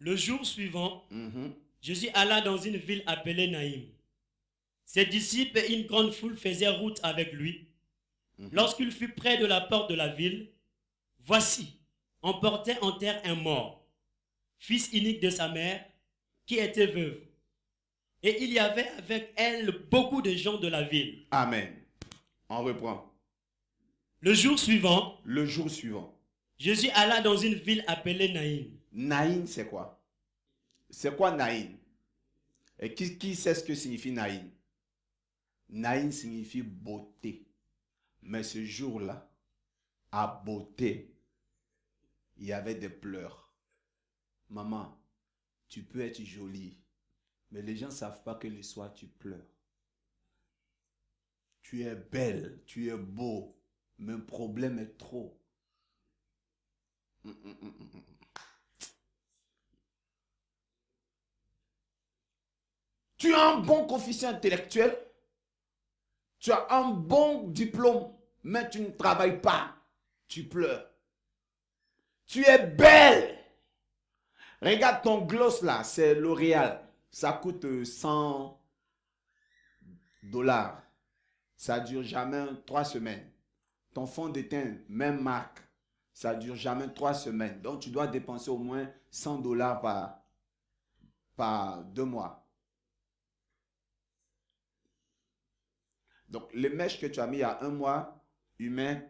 Le jour suivant, Mhm. Jésus alla dans une ville appelée Naïm. Ses disciples et une grande foule faisaient route avec lui. Lorsqu'il fut près de la porte de la ville, voici, on portait en terre un mort, fils unique de sa mère, qui était veuve. Et il y avait avec elle beaucoup de gens de la ville. Amen. On reprend. Le jour suivant, Le jour suivant. Jésus alla dans une ville appelée Naïm. Naïn, c'est quoi? C'est quoi Naïn? Et qui sait ce que signifie Naïn? Naïn signifie beauté. Mais ce jour-là, à beauté, il y avait des pleurs. Maman, tu peux être jolie, mais les gens ne savent pas que le soir tu pleures. Tu es belle, tu es beau, mais le problème est trop. Tu as un bon coefficient intellectuel, tu as un bon diplôme, mais tu ne travailles pas, tu pleures. Tu es belle. Regarde ton gloss là, c'est L'Oréal. Ça coûte 100 $. Ça dure jamais 3 semaines. Ton fond de teint, même marque, ça dure jamais 3 semaines. Donc tu dois dépenser au moins 100 $ par 2 mois. Donc les mèches que tu as mis il y a 1 mois, humain,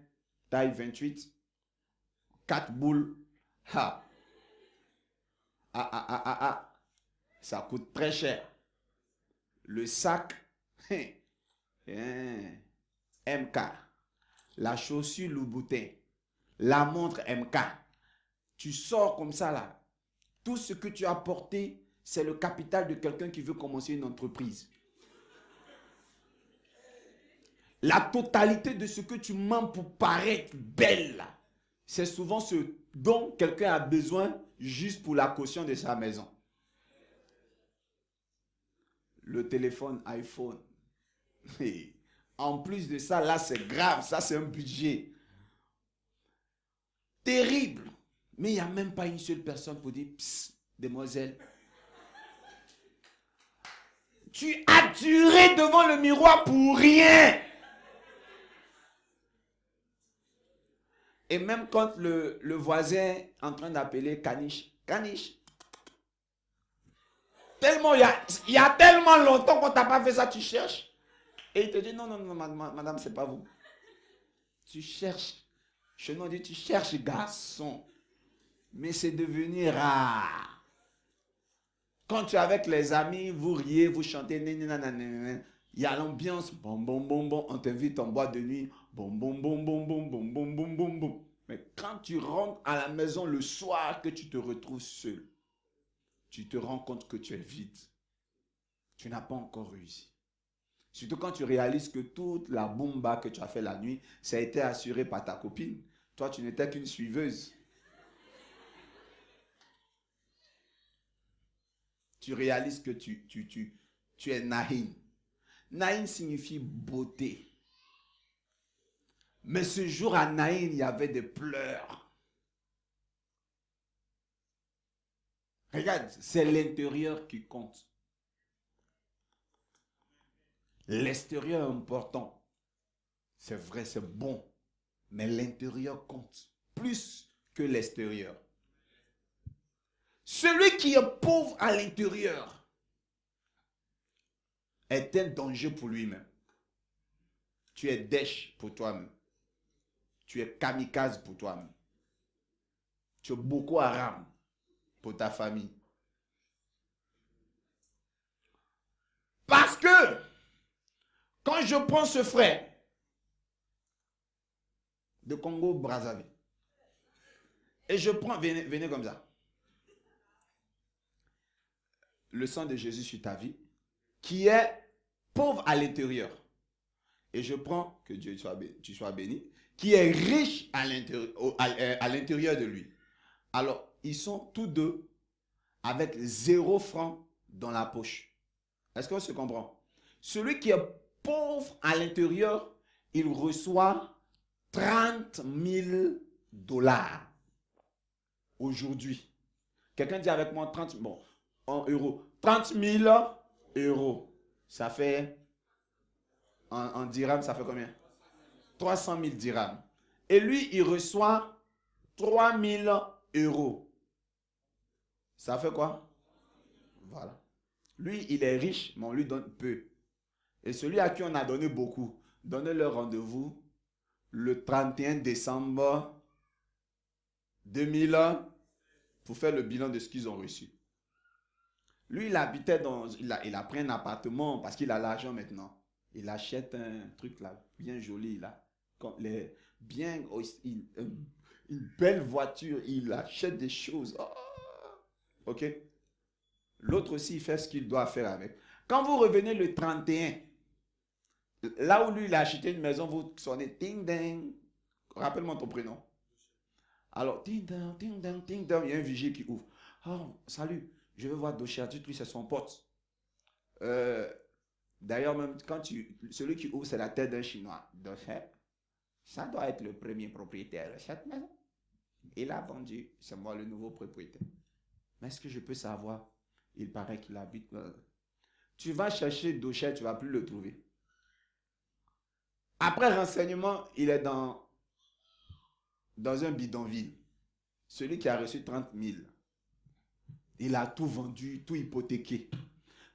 taille 28, 4 boules, ha. Ça coûte très cher. Le sac, MK. La chaussure Louboutin. La montre MK. Tu sors comme ça là. Tout ce que tu as porté, c'est le capital de quelqu'un qui veut commencer une entreprise. La totalité de ce que tu mens pour paraître belle, c'est souvent ce dont quelqu'un a besoin juste pour la caution de sa maison. Le téléphone iPhone. En plus de ça, là c'est grave, ça c'est un budget. Terrible. Mais il n'y a même pas une seule personne pour dire, psst, demoiselle. Tu as duré devant le miroir pour rien. Et même quand le voisin est en train d'appeler Caniche, Caniche. Tellement, il y a tellement longtemps qu'on t'a pas fait ça, tu cherches. Et il te dit, non, madame, c'est pas vous. Tu cherches. Chez nous, on dit, tu cherches garçon. Mais c'est devenu rare. Quand tu es avec les amis, vous riez, vous chantez, il y a l'ambiance, bon, on t'invite en boîte de nuit, bon. Mais quand tu rentres à la maison le soir que tu te retrouves seul, tu te rends compte que tu es vide. Tu n'as pas encore réussi. Surtout quand tu réalises que toute la bomba que tu as fait la nuit, ça a été assuré par ta copine. Toi, tu n'étais qu'une suiveuse. Tu réalises que tu es Naïn. Naïn signifie beauté. Mais ce jour à Naïn, il y avait des pleurs. Regarde, c'est l'intérieur qui compte. L'extérieur est important. C'est vrai, c'est bon. Mais l'intérieur compte plus que l'extérieur. Celui qui est pauvre à l'intérieur est un danger pour lui-même. Tu es dèche pour toi-même. Tu es kamikaze pour toi-même. Tu es Boko Haram pour ta famille. Parce que quand je prends ce frère de Congo-Brazzaville et je prends, venez comme ça, le sang de Jésus sur ta vie, qui est pauvre à l'intérieur, et je prends, que Dieu tu sois béni, qui est riche à l'intérieur de lui. Alors, ils sont tous deux avec 0 franc dans la poche. Est-ce qu'on se comprend? Celui qui est pauvre à l'intérieur, il reçoit 30 000 $ aujourd'hui. Quelqu'un dit avec moi 30, bon, en euros. 30 000 euros. Ça fait, en dirhams, ça fait combien? 300 000 dirhams. Et lui, il reçoit 3 000 euros. Ça fait quoi? Voilà. Lui, il est riche, mais on lui donne peu. Et celui à qui on a donné beaucoup, donnez-leur rendez-vous le 31 décembre 2001 pour faire le bilan de ce qu'ils ont reçu. Lui, il habitait dans... Il a pris un appartement parce qu'il a l'argent maintenant. Il achète un truc là, bien joli là. Bien, une belle voiture. Il achète des choses. Oh, ok? L'autre aussi, il fait ce qu'il doit faire avec. Quand vous revenez le 31, là où lui, il a acheté une maison, vous sonnez ting ding. Rappelle-moi ton prénom. Alors, ting ding, ting ding, ting ding. Il y a un vigile qui ouvre. Oh, salut, je veux voir Docher. Dites-lui, c'est son pote. D'ailleurs, même quand celui qui ouvre, c'est la tête d'un Chinois. Docher, ça doit être le premier propriétaire de cette maison. Il a vendu. C'est moi le nouveau propriétaire. Mais est-ce que je peux savoir? Il paraît qu'il habite. Tu vas chercher Docher, tu ne vas plus le trouver. Après renseignement, il est dans un bidonville. Celui qui a reçu 30 000. Il a tout vendu, tout hypothéqué.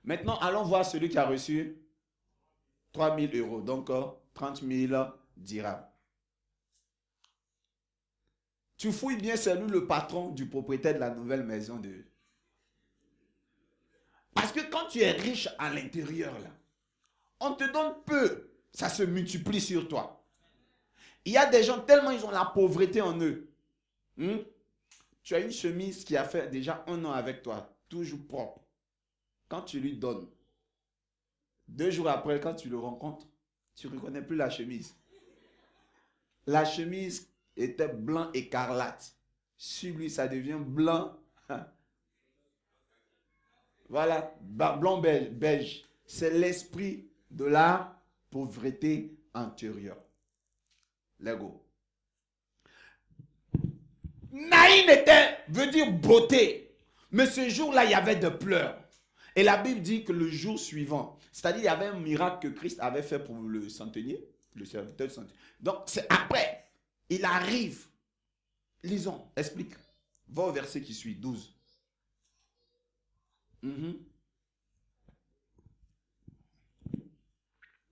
Maintenant, allons voir celui qui a reçu 3 000 euros. Donc, 30 000 dirhams. Tu fouilles bien, c'est lui le patron du propriétaire de la nouvelle maison de... Parce que quand tu es riche à l'intérieur, là, on te donne peu. Ça se multiplie sur toi. Il y a des gens, tellement ils ont la pauvreté en eux. Tu as une chemise qui a fait déjà 1 an avec toi, toujours propre. Quand tu lui donnes, 2 jours après, quand tu le rencontres, tu ne reconnais plus la chemise. La chemise était blanc écarlate. Sur lui, ça devient blanc. Voilà, blanc beige. C'est l'esprit de la pauvreté antérieure. Lego. Naïn veut dire beauté. Mais ce jour-là, il y avait des pleurs. Et la Bible dit que le jour suivant, c'est-à-dire il y avait un miracle que Christ avait fait pour le centenier, le serviteur du centenier. Donc c'est après, il arrive. Lisons, explique. Va au verset qui suit, 12.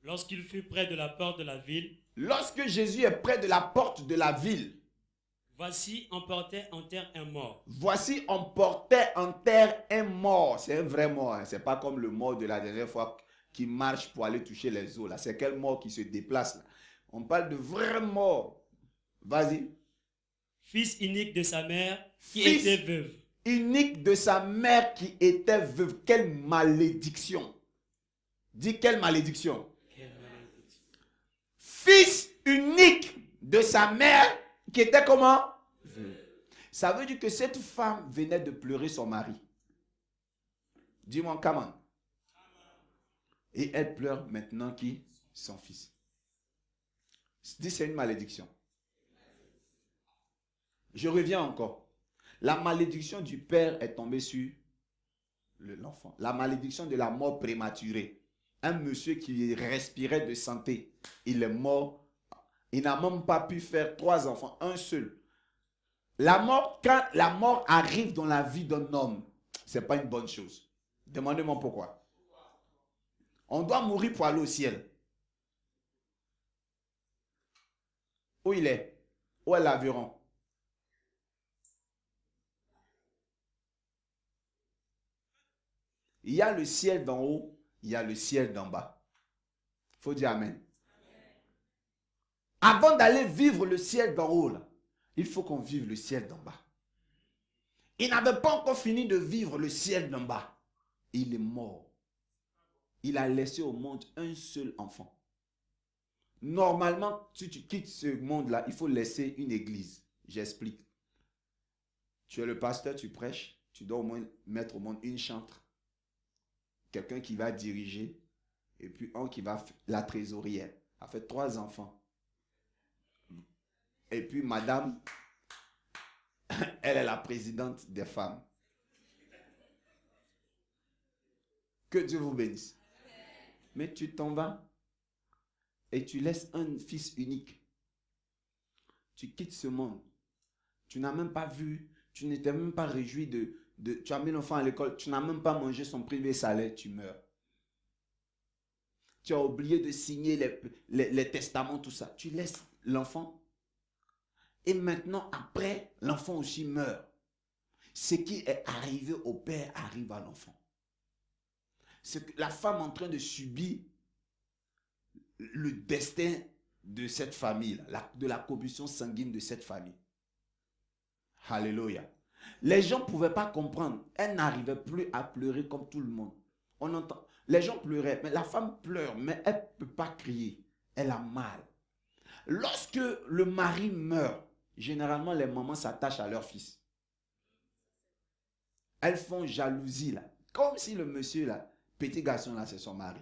Lorsqu'il fut près de la porte de la ville, lorsque Jésus est près de la porte de la ville, voici, on portait en terre un mort. Voici, on portait en terre un mort. C'est un vrai mort. Hein. Ce n'est pas comme le mort de la dernière fois qui marche pour aller toucher les eaux. C'est quel mort qui se déplace là? On parle de vrai mort. Vas-y. Fils unique de sa mère qui était veuve. Unique de sa mère qui était veuve. Quelle malédiction. Dis quelle malédiction. Quelle malédiction. Fils unique de sa mère qui était comment? Ça veut dire que cette femme venait de pleurer son mari. Dis-moi, comment? Et elle pleure maintenant qui? Son fils. Dis, c'est une malédiction. Je reviens encore. La malédiction du père est tombée sur l'enfant. La malédiction de la mort prématurée. Un monsieur qui respirait de santé, il est mort. Il n'a même pas pu faire 3 enfants, un seul. La mort, quand la mort arrive dans la vie d'un homme, ce n'est pas une bonne chose. Demandez-moi pourquoi. On doit mourir pour aller au ciel. Où il est? Où est l'aviron? Il y a le ciel d'en haut, il y a le ciel d'en bas. Il faut dire amen. Avant d'aller vivre le ciel d'en haut, là, il faut qu'on vive le ciel d'en bas. Il n'avait pas encore fini de vivre le ciel d'en bas. Il est mort. Il a laissé au monde un seul enfant. Normalement, si tu quittes ce monde-là, il faut laisser une église. J'explique. Tu es le pasteur, tu prêches, tu dois au moins mettre au monde une chantre. Quelqu'un qui va diriger. Et puis un qui va, la trésorière. A fait 3 enfants. Et puis madame, elle est la présidente des femmes. Que Dieu vous bénisse. Mais tu t'en vas et tu laisses un fils unique. Tu quittes ce monde. Tu n'as même pas vu, tu n'étais même pas réjoui tu as mis l'enfant à l'école, tu n'as même pas mangé son premier salaire, tu meurs. Tu as oublié de signer les testaments, tout ça. Tu laisses l'enfant. Et maintenant, après, l'enfant aussi meurt. Ce qui est arrivé au père arrive à l'enfant. C'est que la femme en train de subir le destin de cette famille, de la combustion sanguine de cette famille. Alléluia. Les gens ne pouvaient pas comprendre. Elle n'arrivait plus à pleurer comme tout le monde. On entend. Les gens pleuraient, mais la femme pleure, mais elle ne peut pas crier. Elle a mal. Lorsque le mari meurt, généralement les mamans s'attachent à leur fils. Elles font jalousie là. Comme si le monsieur là, petit garçon là, c'est son mari.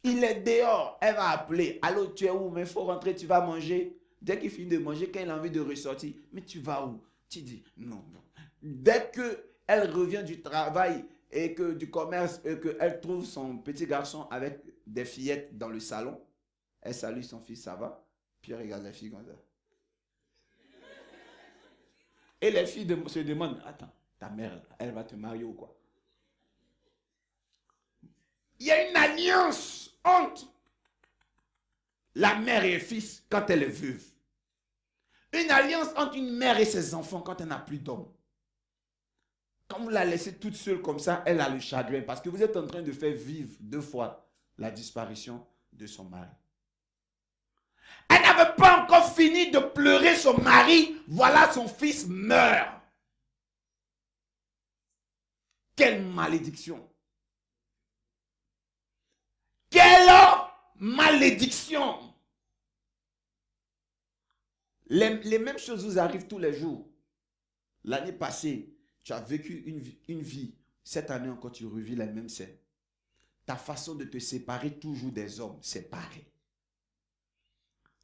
Il est dehors, elle va appeler. Allô, tu es où? Mais il faut rentrer, tu vas manger. Dès qu'il finit de manger, quand il a envie de ressortir, mais tu vas où? Tu dis non. Dès qu'elle revient du travail et que du commerce et qu'elle trouve son petit garçon avec des fillettes dans le salon, elle salue son fils, ça va? Puis elle regarde la fille comme ça. Et les filles se demandent, attends, ta mère, elle va te marier ou quoi? Il y a une alliance entre la mère et le fils quand elle est veuve. Une alliance entre une mère et ses enfants quand elle n'a plus d'homme. Quand vous la laissez toute seule comme ça, elle a le chagrin parce que vous êtes en train de faire vivre 2 fois la disparition de son mari. Elle n'avait pas encore fini de pleurer son mari. Voilà, son fils meurt. Quelle malédiction! Quelle malédiction! Les mêmes choses vous arrivent tous les jours. L'année passée, tu as vécu une vie. Cette année encore, tu revis la même scène. Ta façon de te séparer toujours des hommes, c'est pareil.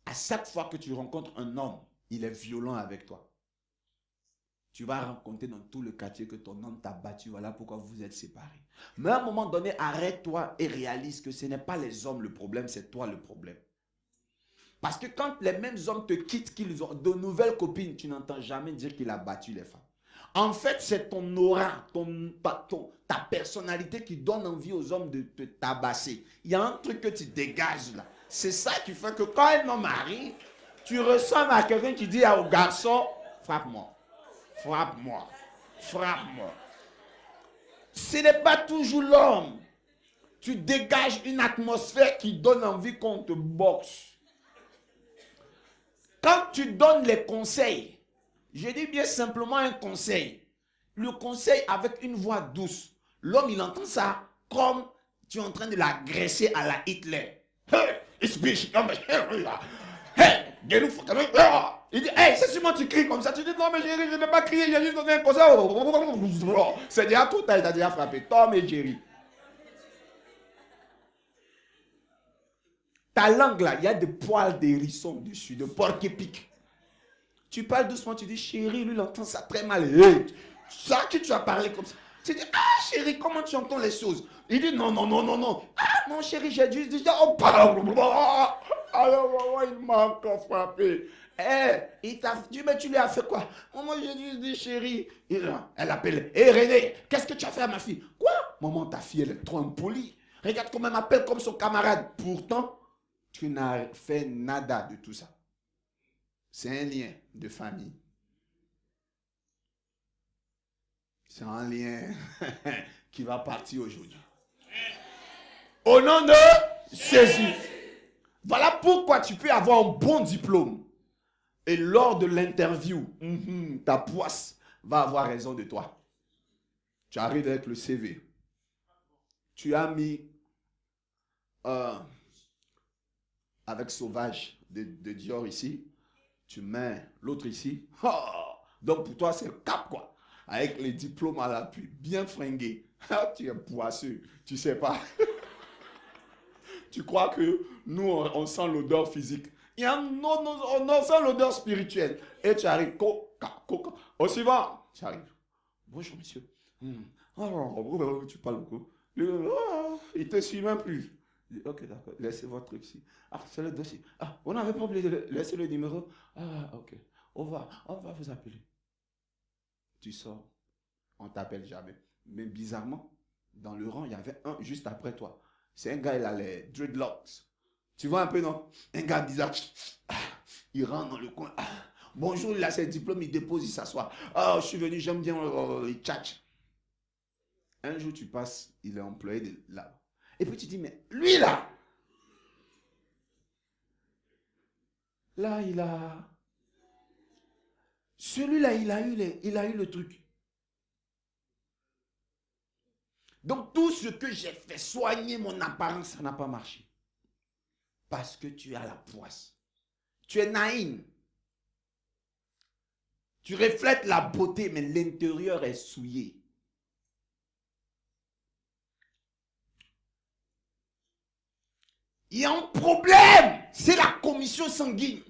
À chaque fois que tu rencontres un homme, il est violent avec toi. Tu vas rencontrer dans tout le quartier que ton homme t'a battu. Voilà pourquoi vous êtes séparés. Mais à un moment donné, arrête-toi et réalise que ce n'est pas les hommes le problème, c'est toi le problème. Parce que quand les mêmes hommes te quittent, qu'ils ont de nouvelles copines, tu n'entends jamais dire qu'il a battu les femmes. En fait, c'est ton aura, ta personnalité qui donne envie aux hommes de te tabasser. Il y a un truc que tu dégages là. C'est ça qui fait que quand un homme arrive, tu ressembles à quelqu'un qui dit au garçon, frappe-moi. Frappe-moi, frappe-moi. Ce n'est pas toujours l'homme. Tu dégages une atmosphère qui donne envie qu'on te boxe. Quand tu donnes les conseils, je dis bien simplement un conseil. Le conseil avec une voix douce. L'homme, il entend ça comme tu es en train de l'agresser à la Hitler. Hey, il dit, hey, c'est sûrement tu cries comme ça. Tu dis, non, mais Jerry, je n'ai pas crié, j'ai juste donné un conseil. C'est déjà tout, t'as déjà frappé. Tom et Jerry. Ta langue là, il y a des poils d'hérisson dessus, de porc-épic. Tu parles doucement, tu dis, chérie, lui, il entend ça très mal. Hey, ça que tu as parlé comme ça. Tu dis, ah, chérie, comment tu entends les choses? Il dit, non, non, non, non, non. Ah, non, chérie, j'ai juste dit, oh, alors, il m'a encore frappé. Il t'a dit, mais tu lui as fait quoi? Maman, j'ai juste dit, chérie. Elle appelle, hé René, qu'est-ce que tu as fait à ma fille? Quoi? Maman, ta fille, elle est trop impolie. Regarde comment elle m'appelle comme son camarade. Pourtant, tu n'as fait nada de tout ça. C'est un lien de famille. C'est un lien qui va partir aujourd'hui. Au nom de Jésus. Voilà pourquoi tu peux avoir un bon diplôme. Et lors de l'interview, ta poisse va avoir raison de toi. Tu arrives avec le CV. Tu as mis avec Sauvage de Dior ici. Tu mets l'autre ici. Oh, donc pour toi, c'est le cap quoi. Avec les diplômes à l'appui, bien fringué. Tu es poisseux, tu sais pas. Tu crois que nous, on sent l'odeur physique. On sent l'odeur spirituelle. Et tu arrives, au suivant, tu arrives. Bonjour, monsieur. Oh, tu parles beaucoup. Il ne te suit même plus. Je dis, ok, d'accord, laissez votre truc ici. Ah, c'est le dossier. Ah, on n'avait pas oublié de laisser le numéro. Ah, ok. On va vous appeler. Tu sors, on t'appelle jamais. Mais bizarrement, dans le rang, il y avait un juste après toi. C'est un gars, il a les dreadlocks. Tu vois un peu, non? Un gars bizarre. Ah, il rentre dans le coin. Ah, bonjour, il a ses diplômes, il dépose, il s'assoit. Ah, je suis venu, j'aime bien, il tchatche. Un jour, tu passes, il est employé de là. Et puis tu dis, mais lui là, il a... Celui-là, il a eu le truc. Donc tout ce que j'ai fait, soigner mon apparence, ça n'a pas marché. Parce que tu as la poisse. Tu es naïve. Tu reflètes la beauté, mais l'intérieur est souillé. Il y a un problème. C'est la commission sanguine.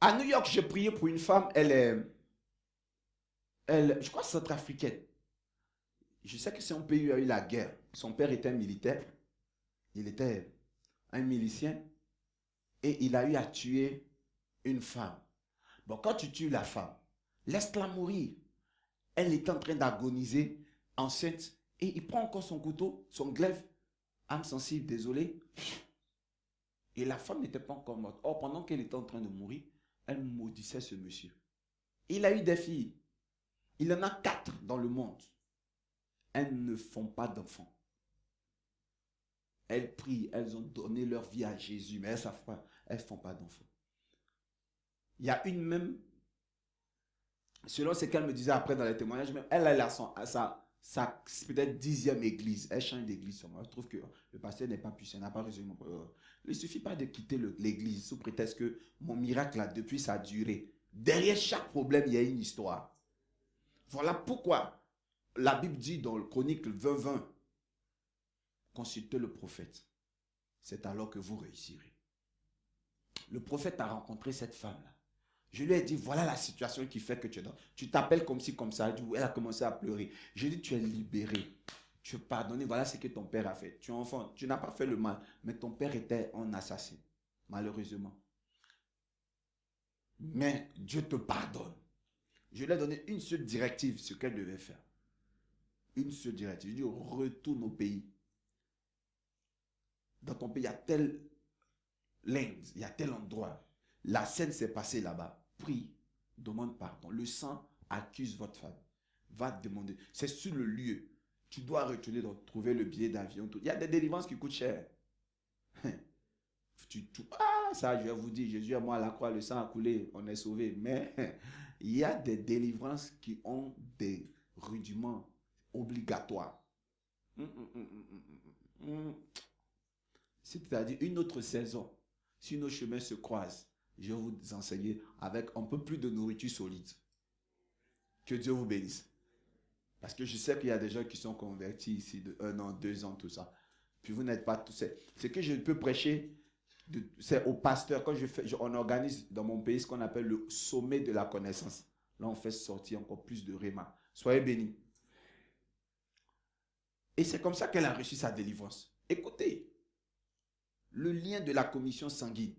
À New York, j'ai prié pour une femme. Je crois, centrafricaine. Je sais que son pays a eu la guerre. Son père était militaire. Il était un milicien. Et il a eu à tuer une femme. Bon, quand tu tues la femme, laisse-la mourir. Elle est en train d'agoniser, enceinte. Et il prend encore son couteau, son glaive. Âme sensible, désolé. Et la femme n'était pas encore morte. Or, pendant qu'elle était en train de mourir, elle maudissait ce monsieur. Il a eu des filles. Il en a 4 dans le monde. Elles ne font pas d'enfants. Elles prient, elles ont donné leur vie à Jésus, mais elles ne font pas d'enfants. Il y a une même, selon ce qu'elle me disait après dans les témoignages, même, elle a sa peut-être 10e église. Elle change d'église. Je trouve que le pasteur n'est pas puissant, n'a pas résolu mon problème. Il ne suffit pas de quitter l'église sous prétexte que mon miracle là, depuis ça a duré. Derrière chaque problème, il y a une histoire. Voilà pourquoi la Bible dit dans le Chronique 20-20, consultez le prophète. C'est alors que vous réussirez. Le prophète a rencontré cette femme-là. Je lui ai dit, voilà la situation qui fait que tu t'appelles comme ci, comme ça. Elle a commencé à pleurer. Je lui ai dit, tu es libéré. Tu es pardonné. Voilà ce que ton père a fait. Tu es enfant. Tu n'as pas fait le mal. Mais ton père était un assassin. Malheureusement. Mais Dieu te pardonne. Je lui ai donné une seule directive, ce qu'elle devait faire. Une seule directive. Je lui ai dit, retourne au pays. Dans ton pays, il y a tel l'Inde, il y a tel endroit. La scène s'est passée là-bas. Prie, demande pardon. Le sang accuse votre femme. Va te demander. C'est sur le lieu. Tu dois retourner, donc, trouver le billet d'avion. Il y a des délivrances qui coûtent cher. Ça, je vais vous dire, Jésus est mort à la croix, le sang a coulé, on est sauvé. Mais il y a des délivrances qui ont des rudiments obligatoires. C'est-à-dire une autre saison, si nos chemins se croisent, je vais vous enseigner avec un peu plus de nourriture solide. Que Dieu vous bénisse. Parce que je sais qu'il y a des gens qui sont convertis ici de 1 an, 2 ans, tout ça. Puis vous n'êtes pas tous. Ce que je peux prêcher, c'est aux pasteurs. Quand on organise dans mon pays ce qu'on appelle le sommet de la connaissance. Là, on fait sortir encore plus de réma. Soyez bénis. Et c'est comme ça qu'elle a reçu sa délivrance. Écoutez, le lien de la commission sanguine,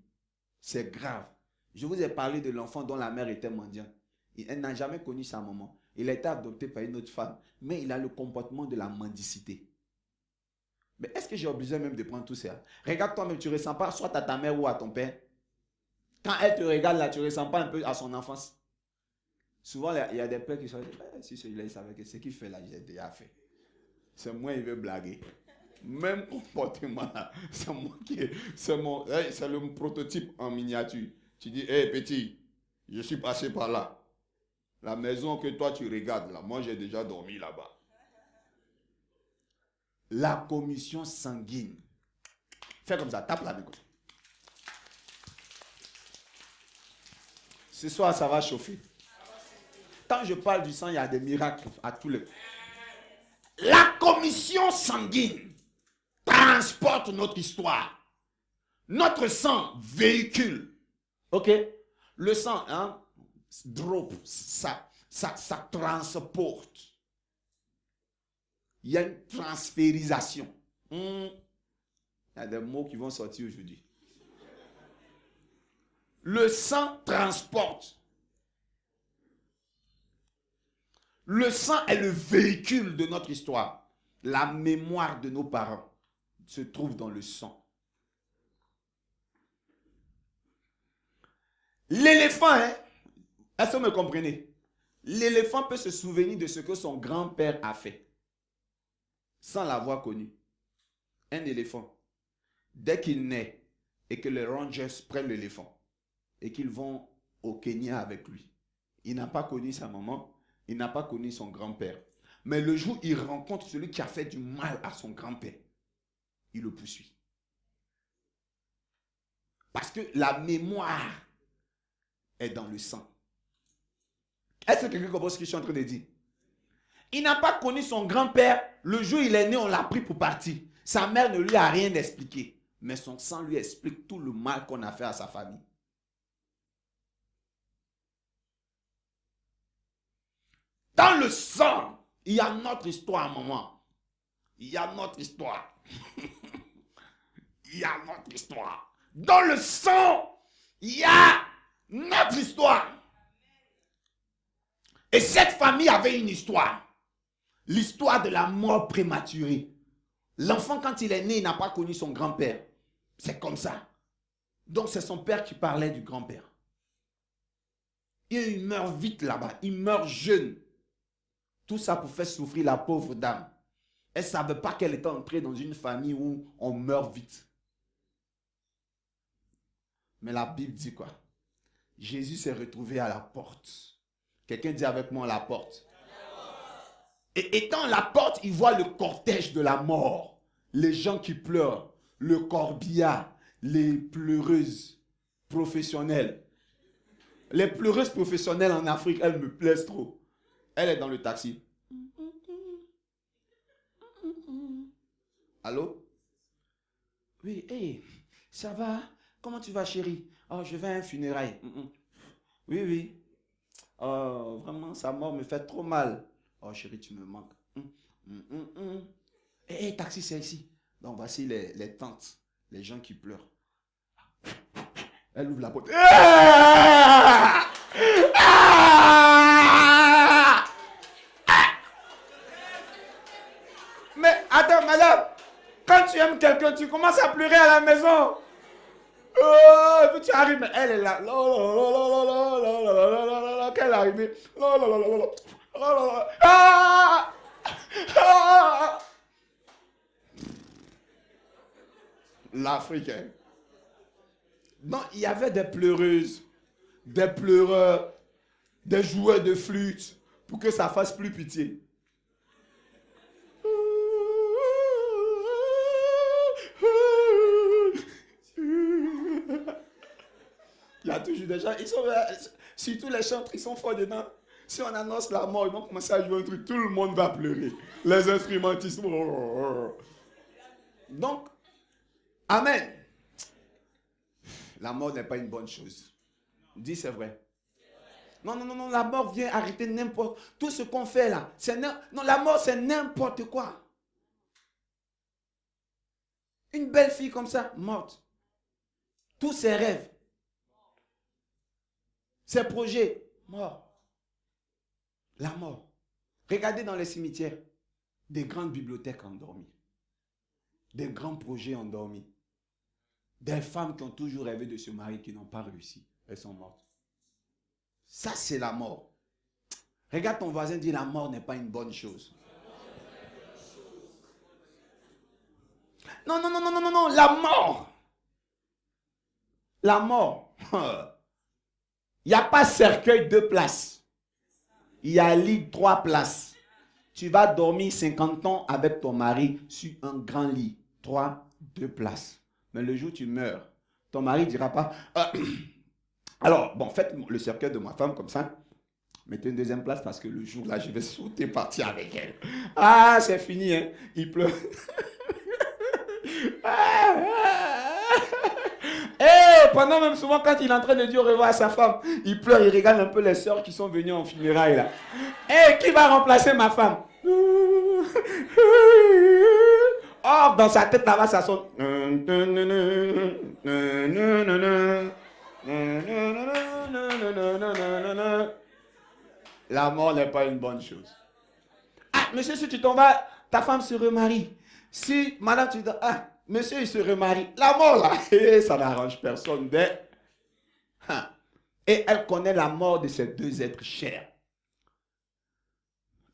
c'est grave. Je vous ai parlé de l'enfant dont la mère était mendiante. Elle n'a jamais connu sa maman. Il a été adopté par une autre femme. Mais il a le comportement de la mendicité. Mais est-ce que j'ai obligé même de prendre tout ça? Regarde toi-même, tu ne ressens pas soit à ta mère ou à ton père. Quand elle te regarde là, tu ne ressens pas un peu à son enfance. Souvent, il y a des pères qui sont dit, si celui-là, il savait que ce qu'il fait là, j'ai déjà fait. C'est moi, il veut blaguer. Même comportement là, c'est moi c'est le prototype en miniature. Tu dis, hé petit, je suis passé par là. La maison que toi tu regardes là, moi j'ai déjà dormi là-bas. La commission sanguine. Fais comme ça, tape la main. Ce soir, ça va chauffer. Quand je parle du sang, il y a des miracles à tous les... La commission sanguine transporte notre histoire. Notre sang véhicule. Ok? Le sang, drop, ça ça transporte. Il y a une transférisation. Il y a des mots qui vont sortir aujourd'hui. Le sang transporte. Le sang est le véhicule de notre histoire. La mémoire de nos parents se trouve dans le sang. L'éléphant, est-ce que vous me comprenez? L'éléphant peut se souvenir de ce que son grand-père a fait sans l'avoir connu. Un éléphant, dès qu'il naît et que les Rangers prennent l'éléphant et qu'ils vont au Kenya avec lui, il n'a pas connu sa maman, il n'a pas connu son grand-père. Mais le jour où il rencontre celui qui a fait du mal à son grand-père, il le poursuit. Parce que la mémoire est dans le sang. Est-ce que quelqu'un comprend ce que je suis en train de dire? Il n'a pas connu son grand-père. Le jour où il est né, on l'a pris pour partir. Sa mère ne lui a rien expliqué. Mais son sang lui explique tout le mal qu'on a fait à sa famille. Dans le sang, il y a notre histoire, maman. Il y a notre histoire. Il y a notre histoire. Dans le sang, il y a notre histoire. Et cette famille avait une histoire. L'histoire de la mort prématurée. L'enfant, quand il est né, il n'a pas connu son grand-père. C'est comme ça. Donc, c'est son père qui parlait du grand-père. Et il meurt vite là-bas. Il meurt jeune. Tout ça pour faire souffrir la pauvre dame. Elle ne savait pas qu'elle était entrée dans une famille où on meurt vite. Mais la Bible dit quoi? Jésus s'est retrouvé à la porte. Quelqu'un dit avec moi la porte. Et étant à la porte, il voit le cortège de la mort. Les gens qui pleurent, le corbillard, les pleureuses professionnelles. Les pleureuses professionnelles en Afrique, elles me plaisent trop. Elle est dans le taxi. Allô? Oui, hey, ça va? Comment tu vas, chérie? Oh, je vais à un funérail. Oui, oui. Oh, vraiment, sa mort me fait trop mal. Oh, chérie, tu me manques. Hey, taxi, c'est ici. Donc, voici les tantes, les gens qui pleurent. Elle ouvre la porte. Mais attends, madame, quand tu aimes quelqu'un, tu commences à pleurer à la maison. Et puis tu arrives, mais elle est là. Qu'elle est arrivée. L'Africain. Donc, il y avait des pleureuses, des pleureurs, des joueurs de flûte pour que ça fasse plus pitié. Il y a toujours des gens, surtout les chantres, ils sont forts dedans. Si on annonce la mort, ils vont commencer à jouer un truc, tout le monde va pleurer. Les instrumentistes. Donc, amen. La mort n'est pas une bonne chose. Dis c'est vrai. Non, la mort vient arrêter n'importe... Tout ce qu'on fait là, non, la mort c'est n'importe quoi. Une belle fille comme ça, morte. Tous ses rêves. Ses projets, morts. La mort. Regardez dans les cimetières, des grandes bibliothèques endormies. Des grands projets endormis. Des femmes qui ont toujours rêvé de se marier, qui n'ont pas réussi. Elles sont mortes. Ça, c'est la mort. Regarde ton voisin, dit la mort n'est pas une bonne chose. Non, la mort. La mort. Il n'y a pas cercueil 2 places. Il y a lit 3 places. Tu vas dormir 50 ans avec ton mari sur un grand lit. 2 places. Mais le jour où tu meurs, ton mari ne dira pas... alors, bon, faites le cercueil de ma femme comme ça. Mettez une 2e place parce que le jour là, je vais sauter partir avec elle. Ah, c'est fini, hein. Il pleure. pendant même souvent quand il est en train de dire au revoir à sa femme, il pleure, il regarde un peu les sœurs qui sont venues en funérailles là. Et qui va remplacer ma femme? Or, dans sa tête là-bas, ça sonne. La mort n'est pas une bonne chose. Ah, monsieur, si tu t'en vas, ta femme se remarie. Si, madame, tu dis, ah, monsieur, il se remarie. La mort, là, ça n'arrange personne. Et elle connaît la mort de ces deux êtres chers.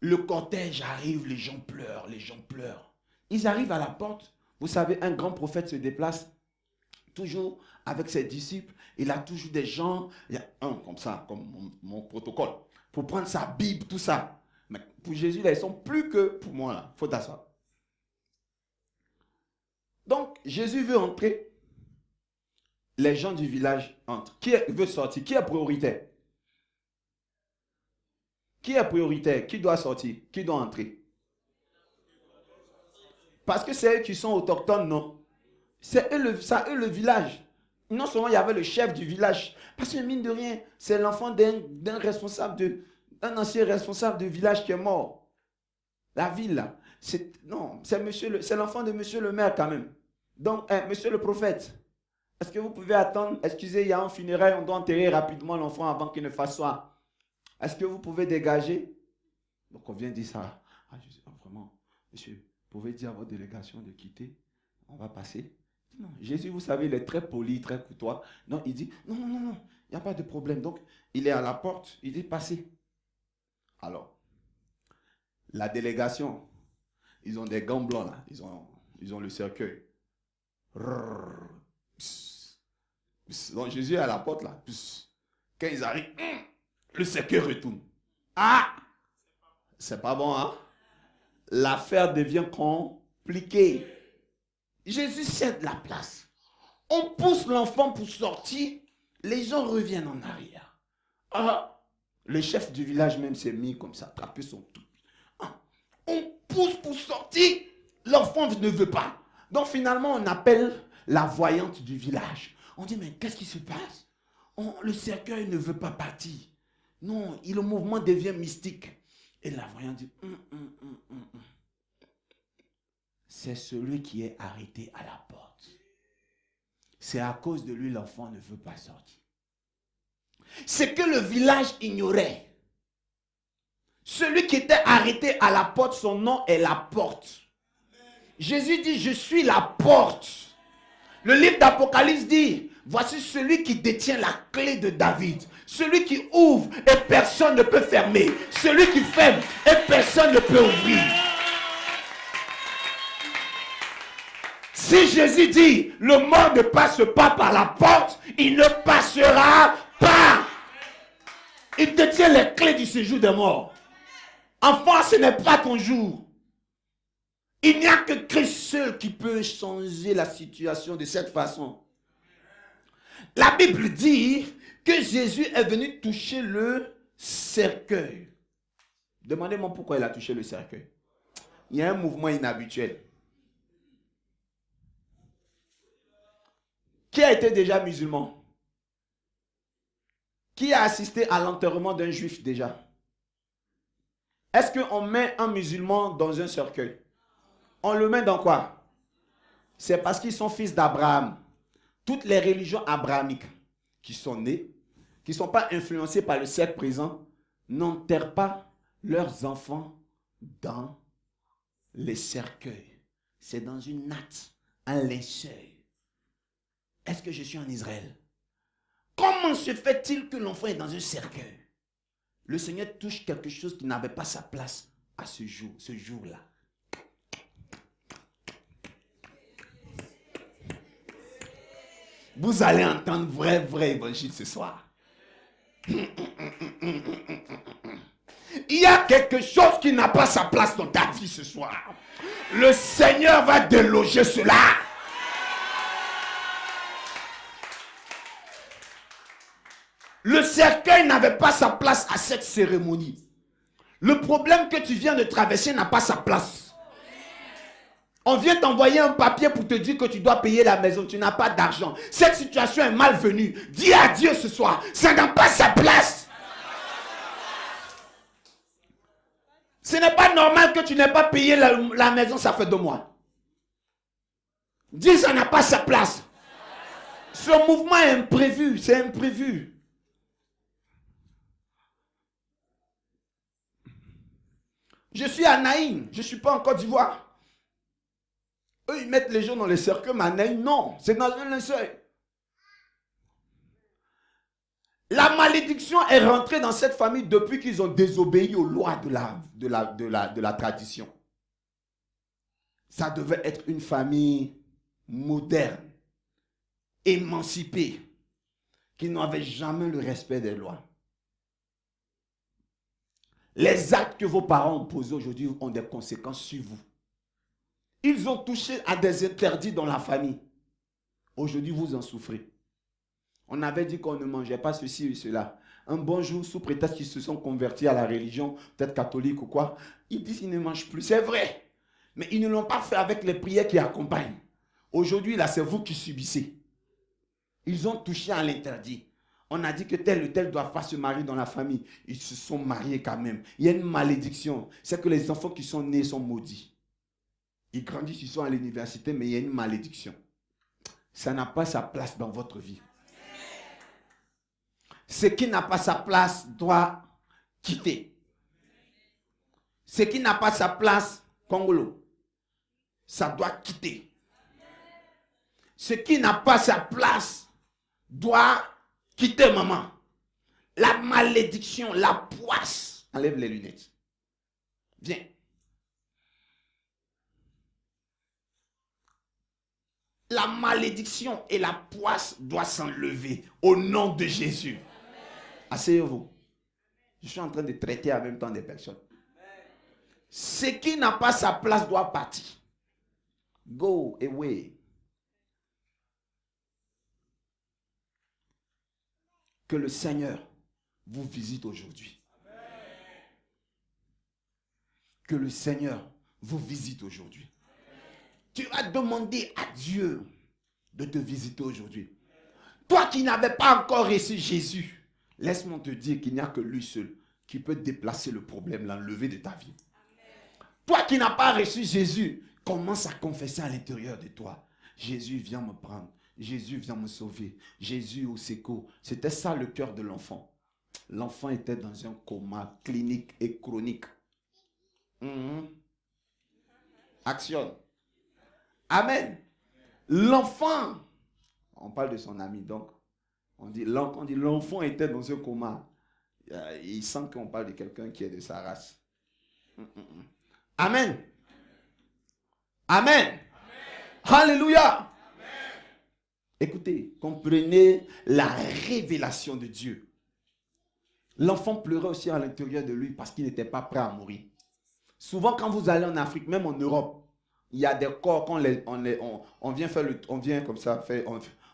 Le cortège arrive, les gens pleurent, les gens pleurent. Ils arrivent à la porte. Vous savez, un grand prophète se déplace toujours avec ses disciples. Il a toujours des gens, il y a un comme ça, comme mon protocole, pour prendre sa Bible, tout ça. Mais pour Jésus, là, ils sont plus que pour moi, là. Il faut t'asseoir. Donc, Jésus veut entrer. Les gens du village entrent. Qui veut sortir? Qui est prioritaire? Qui est prioritaire? Qui doit sortir? Qui doit entrer? Parce que c'est eux qui sont autochtones, non? C'est eux le village. Non seulement il y avait le chef du village, parce que mine de rien, c'est l'enfant d'un responsable, d'un ancien responsable de village qui est mort. La ville, là, c'est l'enfant de monsieur le maire quand même. Donc, monsieur le prophète, est-ce que vous pouvez attendre? Excusez, il y a un funérail, on doit enterrer rapidement l'enfant avant qu'il ne fasse soir. Est-ce que vous pouvez dégager? Donc, on vient dire ça. Ah, vraiment, monsieur, vous pouvez dire à votre délégation de quitter. On va passer. Non, Jésus, vous savez, il est très poli, très courtois. Non, il dit, non, il n'y a pas de problème. Donc, il est à la porte, il dit, passez. Alors, la délégation, ils ont des gants blancs là, ils ont le cercueil. Donc, Jésus est à la porte là. Quand ils arrivent, le cercueil retourne. Ah! C'est pas bon, hein? L'affaire devient compliquée. Jésus cède la place. On pousse l'enfant pour sortir. Les gens reviennent en arrière. Ah, le chef du village même s'est mis comme ça, attraper son tout. Ah, on pousse pour sortir. L'enfant ne veut pas. Donc finalement, on appelle la voyante du village. On dit, mais qu'est-ce qui se passe? Le cercueil ne veut pas partir. Non, le mouvement devient mystique. Et la voyante dit, c'est celui qui est arrêté à la porte. C'est à cause de lui l'enfant ne veut pas sortir. C'est que le village ignorait. Celui qui était arrêté à la porte, son nom est la porte. Jésus dit, je suis la porte. Le livre d'Apocalypse dit, voici celui qui détient la clé de David. Celui qui ouvre et personne ne peut fermer. Celui qui ferme et personne ne peut ouvrir. Si Jésus dit, le mort ne passe pas par la porte, il ne passera pas. Il détient les clés du séjour des morts. Enfant, ce n'est pas ton jour. Il n'y a que Christ seul qui peut changer la situation de cette façon. La Bible dit que Jésus est venu toucher le cercueil. Demandez-moi pourquoi il a touché le cercueil. Il y a un mouvement inhabituel. Qui a été déjà musulman? Qui a assisté à l'enterrement d'un juif déjà? Est-ce qu'on met un musulman dans un cercueil? On le met dans quoi? C'est parce qu'ils sont fils d'Abraham. Toutes les religions abrahamiques qui sont nées, qui ne sont pas influencées par le siècle présent, n'enterrent pas leurs enfants dans les cercueils. C'est dans une natte, un linceul. Est-ce que je suis en Israël? Comment se fait-il que l'enfant est dans un cercueil? Le Seigneur touche quelque chose qui n'avait pas sa place à ce jour-là. Vous allez entendre vrai évangile ce soir. Il y a quelque chose qui n'a pas sa place dans ta vie ce soir. Le Seigneur va déloger cela. Le cercueil n'avait pas sa place à cette cérémonie. Le problème que tu viens de traverser n'a pas sa place. On vient t'envoyer un papier pour te dire que tu dois payer la maison. Tu n'as pas d'argent. Cette situation est malvenue. Dis à Dieu ce soir. Ça n'a pas sa place. Ce n'est pas normal que tu n'aies pas payé la maison. Ça fait 2 mois. Dis, ça n'a pas sa place. Ce mouvement est imprévu. C'est imprévu. Je suis à Naïm. Je ne suis pas en Côte d'Ivoire. Eux, ils mettent les gens dans les cercueils, mais à Naïm, non. C'est dans un linceul. La malédiction est rentrée dans cette famille depuis qu'ils ont désobéi aux lois de la tradition. Ça devait être une famille moderne, émancipée, qui n'avait jamais le respect des lois. Les actes que vos parents ont posés aujourd'hui ont des conséquences sur vous. Ils ont touché à des interdits dans la famille. Aujourd'hui, vous en souffrez. On avait dit qu'on ne mangeait pas ceci et cela. Un bon jour, sous prétexte qu'ils se sont convertis à la religion, peut-être catholique ou quoi, ils disent qu'ils ne mangent plus. C'est vrai. Mais ils ne l'ont pas fait avec les prières qui accompagnent. Aujourd'hui, là, c'est vous qui subissez. Ils ont touché à l'interdit. On a dit que tel ou tel ne doit pas se marier dans la famille. Ils se sont mariés quand même. Il y a une malédiction. C'est que les enfants qui sont nés sont maudits. Ils grandissent, ils sont à l'université, mais il y a une malédiction. Ça n'a pas sa place dans votre vie. Ce qui n'a pas sa place doit quitter. Ce qui n'a pas sa place, Congolo, ça doit quitter. Ce qui n'a pas sa place doit quitter, maman. La malédiction, la poisse. Enlève les lunettes. Viens. La malédiction et la poisse doivent s'enlever au nom de Jésus. Asseyez-vous. Je suis en train de traiter en même temps des personnes. Ce qui n'a pas sa place doit partir. Go away. Que le Seigneur vous visite aujourd'hui. Que le Seigneur vous visite aujourd'hui. Tu vas demander à Dieu de te visiter aujourd'hui. Toi qui n'avais pas encore reçu Jésus, laisse-moi te dire qu'il n'y a que lui seul qui peut déplacer le problème, l'enlever de ta vie. Toi qui n'as pas reçu Jésus, commence à confesser à l'intérieur de toi. Jésus vient me prendre. Jésus vient me sauver. Jésus au secours. C'était ça le cœur de l'enfant. L'enfant était dans un coma clinique et chronique. Action. Amen. L'enfant, on parle de son ami, donc on dit l'enfant était dans un coma. Il sent qu'on parle de quelqu'un qui est de sa race. Amen. Amen. Alléluia. Écoutez, comprenez la révélation de Dieu. L'enfant pleurait aussi à l'intérieur de lui parce qu'il n'était pas prêt à mourir. Souvent quand vous allez en Afrique, même en Europe, il y a des corps quand on vient faire on vient comme ça,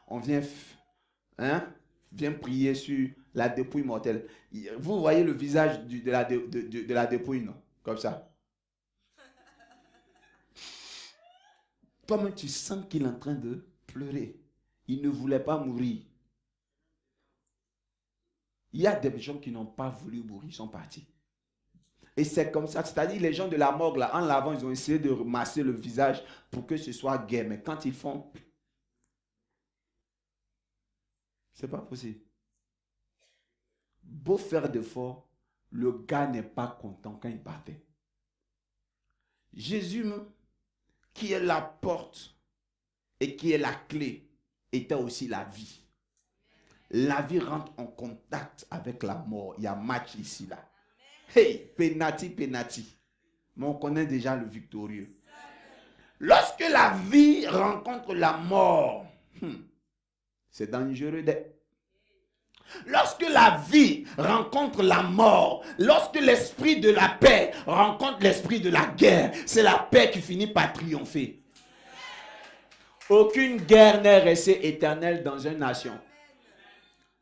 on vient prier sur la dépouille mortelle. Vous voyez le visage de la dépouille, non? Comme ça. Toi-même, tu sens qu'il est en train de pleurer. Il ne voulait pas mourir. Il y a des gens qui n'ont pas voulu mourir, ils sont partis. Et c'est comme ça, c'est-à-dire les gens de la morgue, là, en lavant, ils ont essayé de masser le visage pour que ce soit gai. Mais quand ils font, c'est pas possible. Beau faire d'efforts, le gars n'est pas content quand il partait. Jésus, qui est la porte et qui est la clé, était aussi la vie. La vie rentre en contact avec la mort. Il y a match ici, là. Hey, penalty. Mais on connaît déjà le victorieux. Lorsque la vie rencontre la mort, c'est dangereux. Lorsque la vie rencontre la mort, lorsque l'esprit de la paix rencontre l'esprit de la guerre, c'est la paix qui finit par triompher. Aucune guerre n'est restée éternelle dans une nation.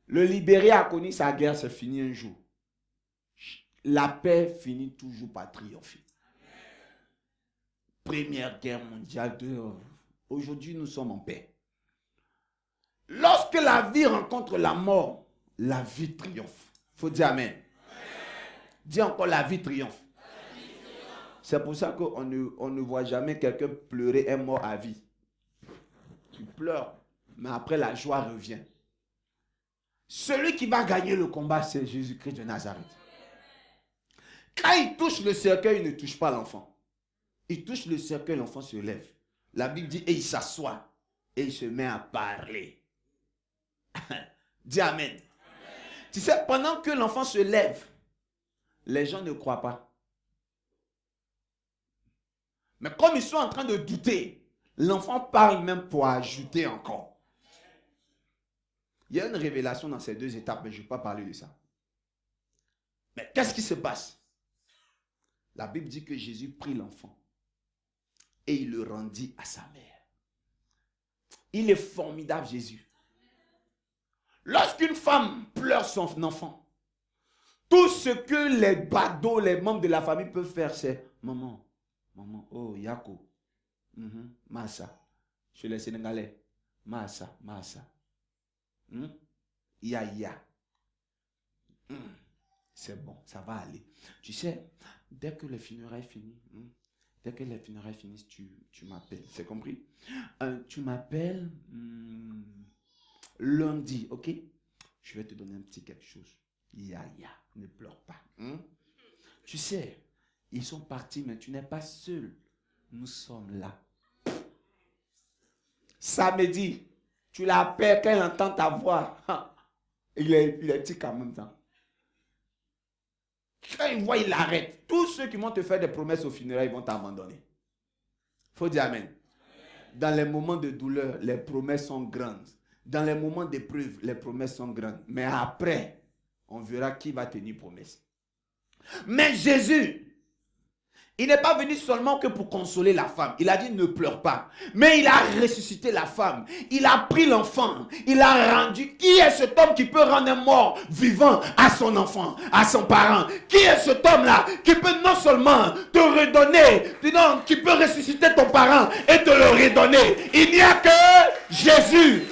Le Libéria a connu sa guerre, c'est fini un jour. La paix finit toujours par triompher. Première guerre mondiale. Aujourd'hui, nous sommes en paix. Lorsque la vie rencontre la mort, la vie triomphe. Il faut dire Amen. Dis encore, la vie triomphe. C'est pour ça qu'on ne voit jamais quelqu'un pleurer un mort à vie. Tu pleures, mais après la joie revient. Celui qui va gagner le combat, c'est Jésus-Christ de Nazareth. Quand il touche le cercueil, il ne touche pas l'enfant. Il touche le cercueil, l'enfant se lève. La Bible dit, et il s'assoit, et il se met à parler. Dis Amen. Amen. Tu sais, pendant que l'enfant se lève, les gens ne croient pas. Mais comme ils sont en train de douter, l'enfant parle même pour ajouter encore. Il y a une révélation dans ces deux étapes, mais je ne vais pas parler de ça. Mais qu'est-ce qui se passe? La Bible dit que Jésus prit l'enfant et il le rendit à sa mère. Il est formidable, Jésus. Lorsqu'une femme pleure son enfant, tout ce que les badauds, les membres de la famille peuvent faire, c'est maman, maman, oh, Yako, Massa, chez les Sénégalais, Massa, Massa, Ya, ya. C'est bon, ça va aller. Tu sais, dès que les funérailles finissent, tu m'appelles. C'est compris? Tu m'appelles lundi, ok? Je vais te donner un petit quelque chose. Ya, ne pleure pas. Tu sais, ils sont partis, mais tu n'es pas seul. Nous sommes là. Samedi, tu l'appelles quand il entend ta voix. Il est petit en même temps. Quand il voit, il arrête. Tous ceux qui vont te faire des promesses au funérailles, ils vont t'abandonner. Il faut dire Amen. Dans les moments de douleur, les promesses sont grandes. Dans les moments d'épreuve, les promesses sont grandes. Mais après, on verra qui va tenir promesse. Mais Jésus, il n'est pas venu seulement que pour consoler la femme. Il a dit ne pleure pas. Mais il a ressuscité la femme. Il a pris l'enfant. Il a rendu. Qui est cet homme qui peut rendre un mort vivant à son enfant, à son parent? Qui est cet homme-là qui peut non seulement te redonner, non, qui peut ressusciter ton parent et te le redonner? Il n'y a que Jésus.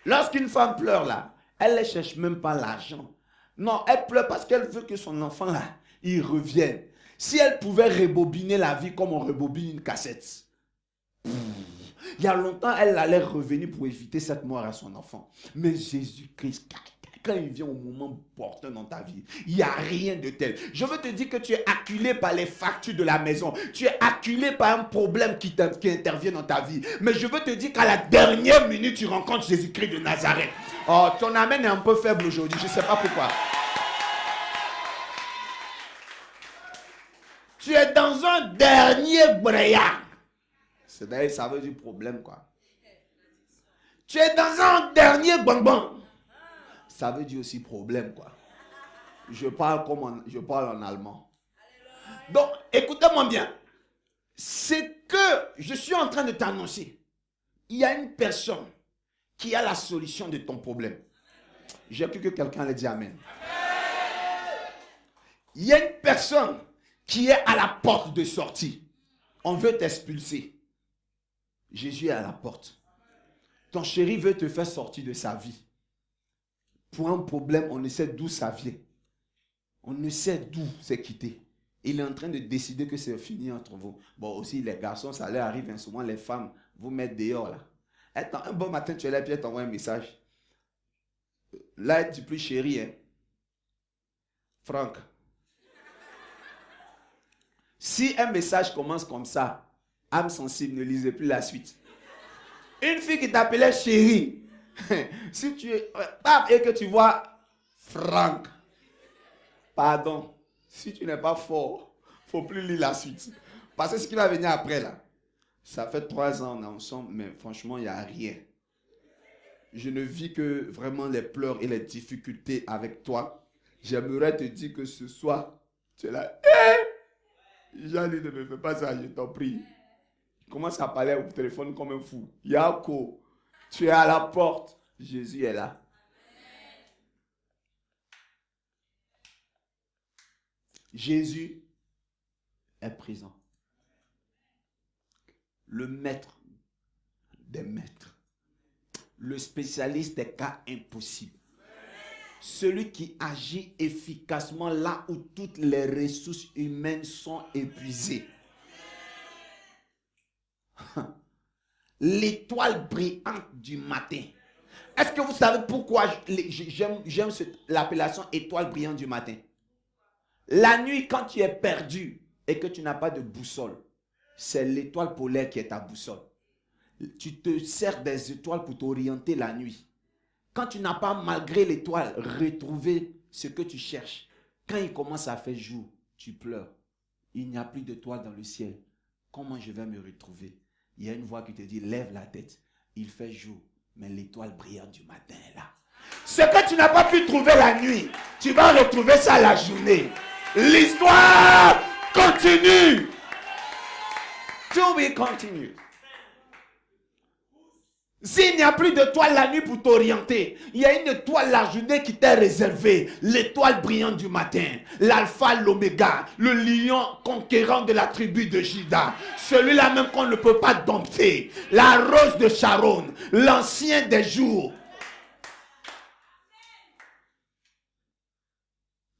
Lorsqu'une femme pleure là, elle ne cherche même pas l'argent. Non, elle pleure parce qu'elle veut que son enfant là, il revienne. Si elle pouvait rebobiner la vie comme on rebobine une cassette, il y a longtemps, elle allait revenir pour éviter cette mort à son enfant. Mais Jésus-Christ, quand il vient au moment opportun dans ta vie, il n'y a rien de tel. Je veux te dire que tu es acculé par les factures de la maison. Tu es acculé par un problème qui intervient dans ta vie. Mais je veux te dire qu'à la dernière minute, tu rencontres Jésus-Christ de Nazareth. Oh, ton amen est un peu faible aujourd'hui. Je ne sais pas pourquoi. Tu es dans un dernier brouillard. C'est d'ailleurs, ça veut dire problème, quoi. Tu es dans un dernier bonbon. Ça veut dire aussi problème, quoi. Je parle en allemand. Donc, écoutez-moi bien. C'est que je suis en train de t'annoncer. Il y a une personne qui a la solution de ton problème. J'ai cru que quelqu'un allait dire Amen. Il y a une personne qui est à la porte de sortie. On veut t'expulser. Jésus est à la porte. Ton chéri veut te faire sortir de sa vie. Pour un problème, on ne sait d'où ça vient. On ne sait d'où c'est quitté. Il est en train de décider que c'est fini entre vous. Bon, aussi, les garçons, ça leur arrive, hein, souvent les femmes vous mettent dehors là. Attends, un bon matin, tu es là, puis elle t'envoie un message. Là, tu es plus chéri, hein. Franck. Si un message commence comme ça, âme sensible, ne lisez plus la suite. Une fille qui t'appelait chérie, si tu es et que tu vois Franck, pardon, si tu n'es pas fort, il ne faut plus lire la suite. Parce que ce qui va venir après là, ça fait 3 ans on est ensemble, mais franchement, il n'y a rien. Je ne vis que vraiment les pleurs et les difficultés avec toi. J'aimerais te dire que ce soir, tu es là. Jeanne, ne me fais pas ça, je t'en prie. Commence à parler au téléphone comme un fou. Yako, tu es à la porte. Jésus est là. Jésus est présent. le maître des maîtres, le spécialiste des cas impossibles, celui qui agit efficacement là où toutes les ressources humaines sont épuisées. L'étoile brillante du matin. Est-ce que vous savez pourquoi j'aime l'appellation étoile brillante du matin? La nuit, quand tu es perdu et que tu n'as pas de boussole, c'est l'étoile polaire qui est ta boussole. Tu te sers des étoiles pour t'orienter la nuit. Quand tu n'as pas, malgré l'étoile, retrouvé ce que tu cherches, quand il commence à faire jour, tu pleures. Il n'y a plus d'étoiles dans le ciel. Comment je vais me retrouver? Il y a une voix qui te dit, lève la tête. Il fait jour, mais l'étoile brillante du matin est là. Ce que tu n'as pas pu trouver la nuit, tu vas retrouver ça la journée. L'histoire continue. To be continued. S'il n'y a plus d'étoile la nuit pour t'orienter, il y a une étoile la journée qui t'est réservée. L'étoile brillante du matin. L'alpha, l'oméga. Le lion conquérant de la tribu de Juda. Celui-là même qu'on ne peut pas dompter. La rose de Sharon. L'ancien des jours.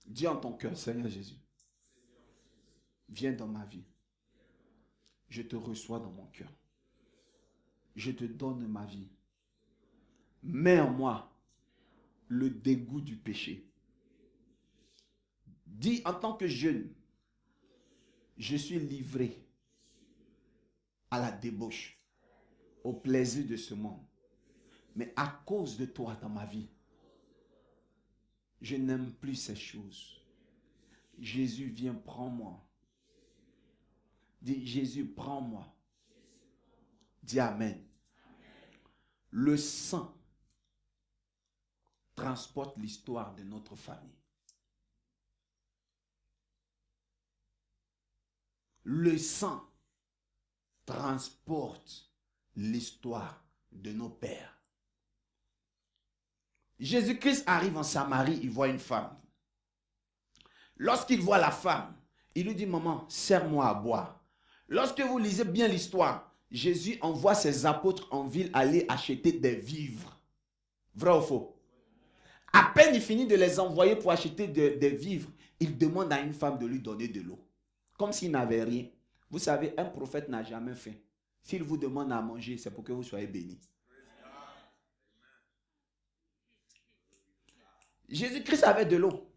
Dis en ton cœur, Seigneur Jésus, viens dans ma vie. Je te reçois dans mon cœur. Je te donne ma vie. Mets en moi le dégoût du péché. Dis en tant que jeune, je suis livré à la débauche, au plaisir de ce monde. Mais à cause de toi dans ma vie, je n'aime plus ces choses. Jésus, viens, prends-moi. Dis, Jésus, prends-moi. Dis Amen. Le sang transporte l'histoire de notre famille. Le sang transporte l'histoire de nos pères. Jésus-Christ arrive en Samarie, il voit une femme. Lorsqu'il voit la femme, il lui dit, maman, sers-moi à boire. Lorsque vous lisez bien l'histoire, Jésus envoie ses apôtres en ville aller acheter des vivres. Vrai ou faux? À peine il finit de les envoyer pour acheter des vivres, il demande à une femme de lui donner de l'eau. Comme s'il n'avait rien. Vous savez, un prophète n'a jamais faim. S'il vous demande à manger, c'est pour que vous soyez bénis. Jésus-Christ avait de l'eau.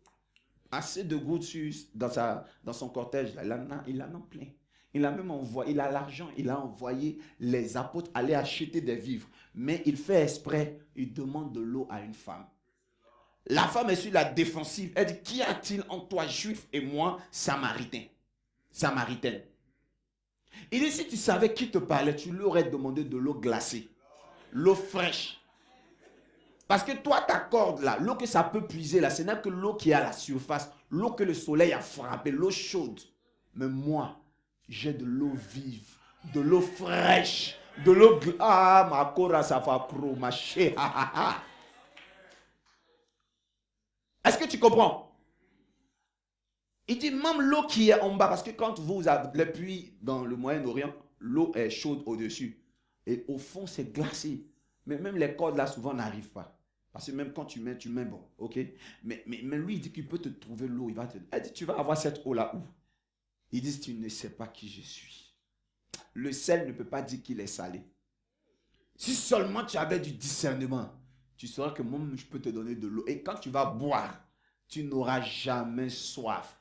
Assez de gouttes dans son cortège. Là. Il en a plein. Il a même envoyé, il a l'argent, il a envoyé les apôtres aller acheter des vivres. Mais il fait exprès, il demande de l'eau à une femme. La femme est sur la défensive. Elle dit, qu'y a-t-il en toi, juif, et moi, samaritain? Samaritaine. Il dit, si tu savais qui te parlait, tu lui aurais demandé de l'eau glacée. L'eau fraîche. Parce que toi, ta corde là, l'eau que ça peut puiser là, ce n'est que l'eau qui est à la surface, l'eau que le soleil a frappé, l'eau chaude. Mais moi, j'ai de l'eau vive, de l'eau fraîche, de l'eau... Ah, ma cora, ça va pro, ma chère. Est-ce que tu comprends? Il dit même l'eau qui est en bas, parce que quand vous avez les puits dans le Moyen-Orient, l'eau est chaude au-dessus. Et au fond, c'est glacé. Mais même les cordes là, souvent, n'arrivent pas. Parce que même quand tu mets bon, ok? Mais lui, il dit qu'il peut te trouver l'eau. Elle dit, tu vas avoir cette eau là où? Il dit, tu ne sais pas qui je suis. Le sel ne peut pas dire qu'il est salé. Si seulement tu avais du discernement, tu sauras que moi, je peux te donner de l'eau. Et quand tu vas boire, tu n'auras jamais soif.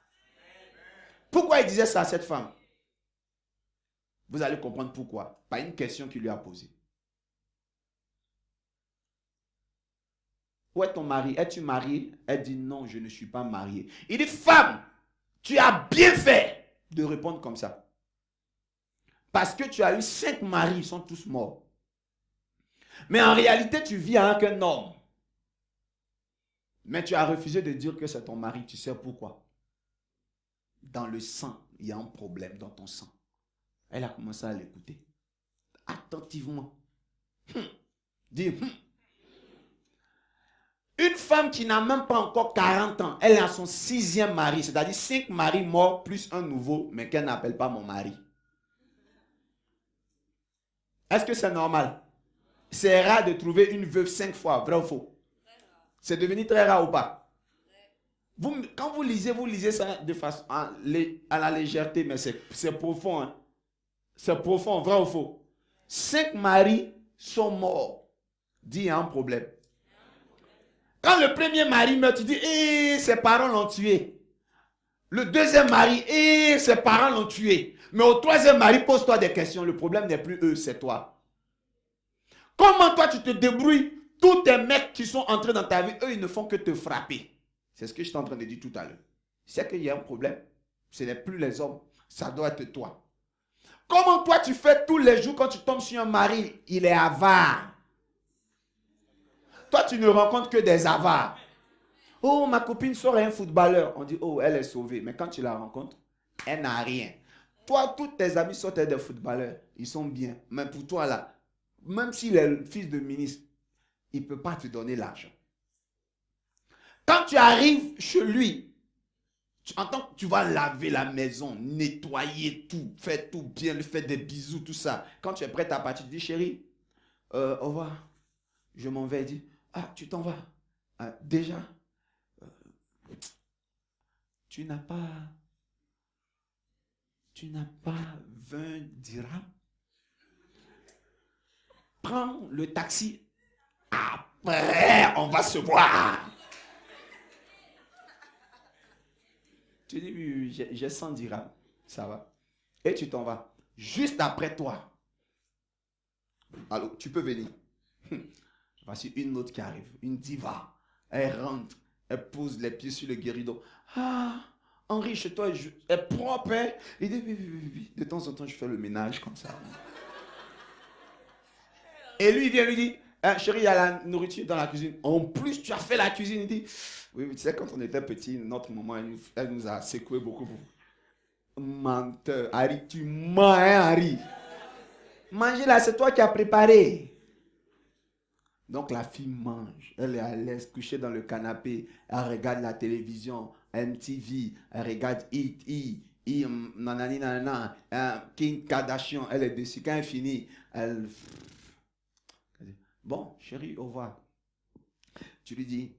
Pourquoi il disait ça à cette femme? Vous allez comprendre pourquoi. Pas une question qu'il lui a posée. Où est ton mari? Es-tu mariée? Elle dit non, je ne suis pas mariée. Il dit, femme, tu as bien fait de répondre comme ça. Parce que tu as eu 5 maris, ils sont tous morts. Mais en réalité, tu vis avec un homme. Mais tu as refusé de dire que c'est ton mari. Tu sais pourquoi? Dans le sang, il y a un problème dans ton sang. Elle a commencé à l'écouter. Attentivement. Dis, Une femme qui n'a même pas encore 40 ans, elle a son 6e mari, c'est-à-dire 5 maris morts plus un nouveau, mais qu'elle n'appelle pas mon mari. Est-ce que c'est normal? C'est rare de trouver une veuve 5 fois, vrai ou faux? C'est devenu très rare ou pas? Quand vous lisez ça de façon à la légèreté, mais c'est profond. Hein? C'est profond, vrai ou faux? 5 maris sont morts. Dit, il y a un problème. Quand le premier mari meurt, tu dis, ses parents l'ont tué. Le deuxième mari, ses parents l'ont tué. Mais au troisième mari, pose-toi des questions. Le problème n'est plus eux, c'est toi. Comment toi tu te débrouilles? Tous tes mecs qui sont entrés dans ta vie, eux, ils ne font que te frapper. C'est ce que j'étais en train de dire tout à l'heure. C'est qu'il y a un problème. Ce n'est plus les hommes. Ça doit être toi. Comment toi tu fais tous les jours quand tu tombes sur un mari, il est avare. Toi, tu ne rencontres que des avares. Oh, ma copine sort un footballeur. On dit, oh, elle est sauvée. Mais quand tu la rencontres, elle n'a rien. Toi, tous tes amis sortent des footballeurs. Ils sont bien. Mais pour toi, là, même s'il est le fils de ministre, il ne peut pas te donner l'argent. Quand tu arrives chez lui, tu entends que tu vas laver la maison, nettoyer tout, faire tout bien, lui faire des bisous, tout ça. Quand tu es prête à partir, tu dis, chérie, au revoir. Je m'en vais. Il dit, ah, tu t'en vas. Déjà, tu n'as pas 20 dirhams. Prends le taxi. Après, on va se voir. Tu dis, oui, j'ai 100 dirhams. Ça va. Et tu t'en vas. Juste après toi. Alors, tu peux venir. Voici une autre qui arrive. Une diva. Elle rentre. Elle pose les pieds sur le guéridon. Ah, Henri, chez toi, elle est propre. Hein? Il dit, oui. De temps en temps, je fais le ménage comme ça. Et lui, il vient lui dire, chérie, il y a la nourriture dans la cuisine. En plus, tu as fait la cuisine. Il dit, oui, tu sais, quand on était petit, notre maman, elle nous a secoué beaucoup. Menteur. Harry, tu mens, hein, Harry? Manger là, c'est toi qui as préparé. Donc la fille mange. Elle est à l'aise, couchée dans le canapé. Elle regarde la télévision, MTV. Elle regarde nanani, nanana, Kim Kardashian. Elle est dessus. Quand elle finit, elle... Bon, chérie, au revoir. Tu lui dis,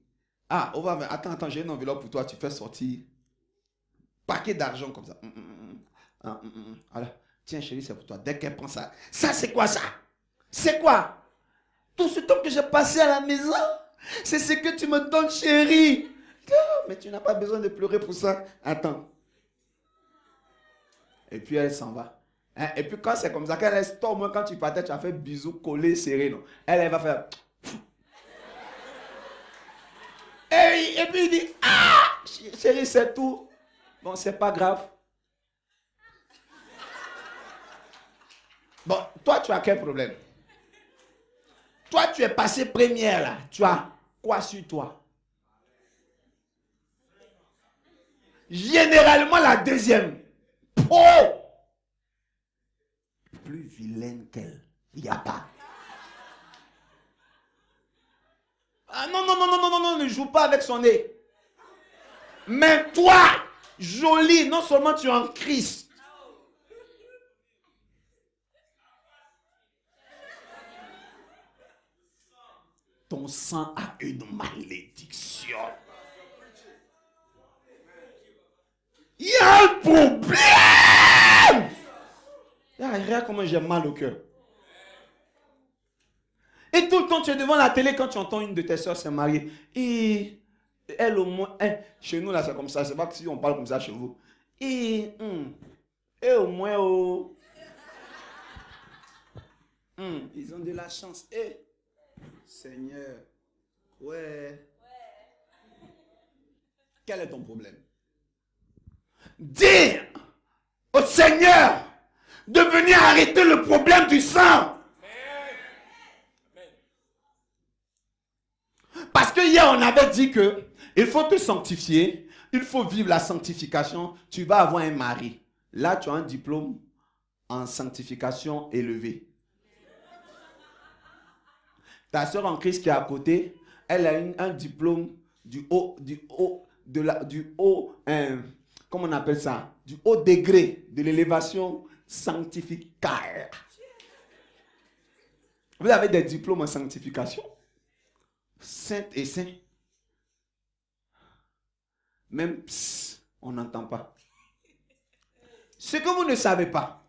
au revoir, mais attends, j'ai une enveloppe pour toi. Tu fais sortir paquet d'argent comme ça. Alors, tiens, chérie, c'est pour toi. Dès qu'elle prend ça, ça, c'est quoi ça? C'est quoi? Tout ce temps que j'ai passé à la maison, c'est ce que tu me donnes, chérie. Mais tu n'as pas besoin de pleurer pour ça. Attends. Et puis elle s'en va. Et puis quand c'est comme ça, qu'elle reste, toi au moins quand tu partais, tu as fait bisous, collés, serrés. Non? Elle va faire... Et puis il dit, chérie, c'est tout. Bon, c'est pas grave. Bon, toi, tu as quel problème? Toi, tu es passé première là. Tu as quoi sur toi? Généralement, la deuxième. Plus vilaine qu'elle. Il n'y a pas. Non, ne joue pas avec son nez. Mais toi, jolie, non seulement tu es en Christ. Ton sang a une malédiction. Il y a un problème. Regarde comment j'ai mal au cœur. Et tout le temps, tu es devant la télé quand tu entends une de tes soeurs s'est mariée. Et elle au moins, chez nous là c'est comme ça, c'est pas que si on parle comme ça chez vous. Et au moins, ils ont de la chance. Seigneur, ouais. Quel est ton problème? Dis au Seigneur de venir arrêter le problème du sang. Parce que hier on avait dit que il faut te sanctifier, il faut vivre la sanctification, tu vas avoir un mari. Là tu as un diplôme en sanctification élevé. Ta soeur en Christ qui est à côté, elle a un diplôme comment on appelle ça? Du haut degré de l'élévation sanctificale. Vous avez des diplômes en sanctification. Sainte et saint. Même on n'entend pas. Ce que vous ne savez pas,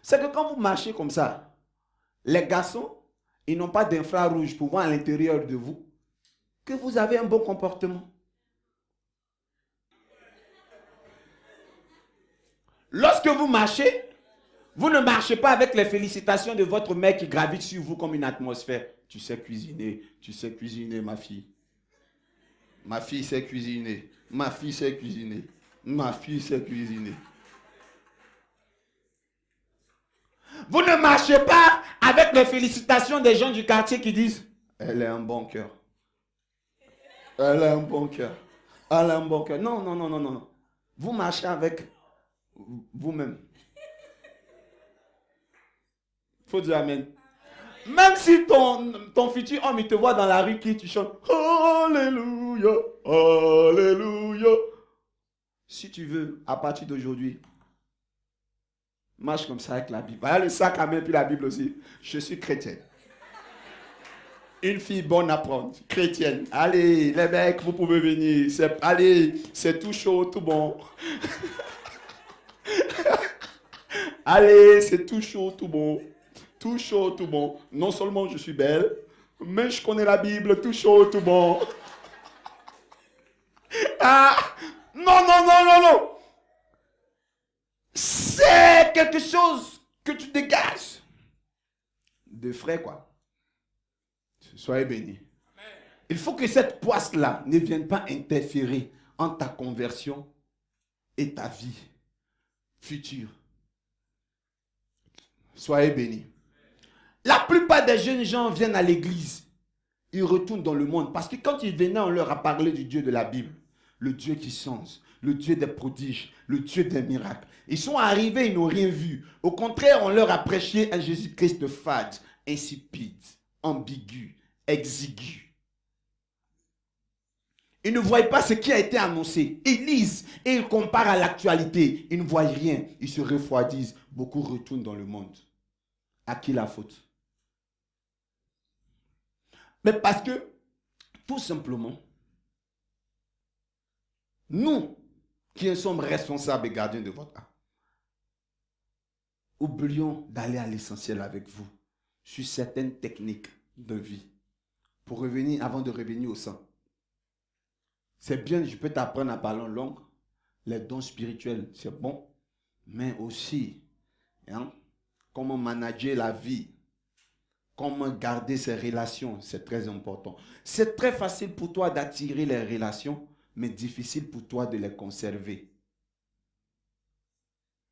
c'est que quand vous marchez comme ça, les garçons, ils n'ont pas d'infrarouge pour voir à l'intérieur de vous que vous avez un bon comportement. Lorsque vous marchez, vous ne marchez pas avec les félicitations de votre mère qui gravite sur vous comme une atmosphère. Tu sais cuisiner, ma fille. Ma fille sait cuisiner. Ma fille sait cuisiner. Ma fille sait cuisiner. Vous ne marchez pas avec les félicitations des gens du quartier qui disent « Elle a un bon cœur. Elle a un bon cœur. Elle a un bon cœur. » Non, non, non, non, non. Vous marchez avec vous-même. Faut dire Amen. Même si ton futur homme, il te voit dans la rue qui tu chantes Alléluia, Alléluia. Si tu veux, à partir d'aujourd'hui, marche comme ça avec la Bible. Voilà le sac à main puis la Bible aussi. Je suis chrétienne. Une fille bonne à prendre, chrétienne. Allez, les mecs, vous pouvez venir. Allez, c'est tout chaud, tout bon. Allez, c'est tout chaud, tout bon. Tout chaud, tout bon. Non seulement je suis belle, mais je connais la Bible, tout chaud, tout bon. Ah, non, non, non, non, non. C'est quelque chose que tu dégages de frais, quoi. Soyez bénis. Il faut que cette poisse-là ne vienne pas interférer entre ta conversion et ta vie future. Soyez bénis. La plupart des jeunes gens viennent à l'église. Ils retournent dans le monde. Parce que quand ils venaient, on leur a parlé du Dieu de la Bible. Le Dieu qui change. Le Dieu des prodiges. Le Dieu des miracles. Ils sont arrivés, ils n'ont rien vu. Au contraire, on leur a prêché un Jésus-Christ fade, insipide, ambigu, exigu. Ils ne voient pas ce qui a été annoncé. Ils lisent et ils comparent à l'actualité. Ils ne voient rien. Ils se refroidissent. Beaucoup retournent dans le monde. À qui la faute? Mais parce que, tout simplement, nous qui sommes responsables et gardiens de votre âme, oublions d'aller à l'essentiel avec vous sur certaines techniques de vie pour revenir, avant de revenir au sang. C'est bien, je peux t'apprendre à parler en langue, les dons spirituels, c'est bon, mais aussi, comment manager la vie, comment garder ses relations, c'est très important. C'est très facile pour toi d'attirer les relations, mais difficile pour toi de les conserver.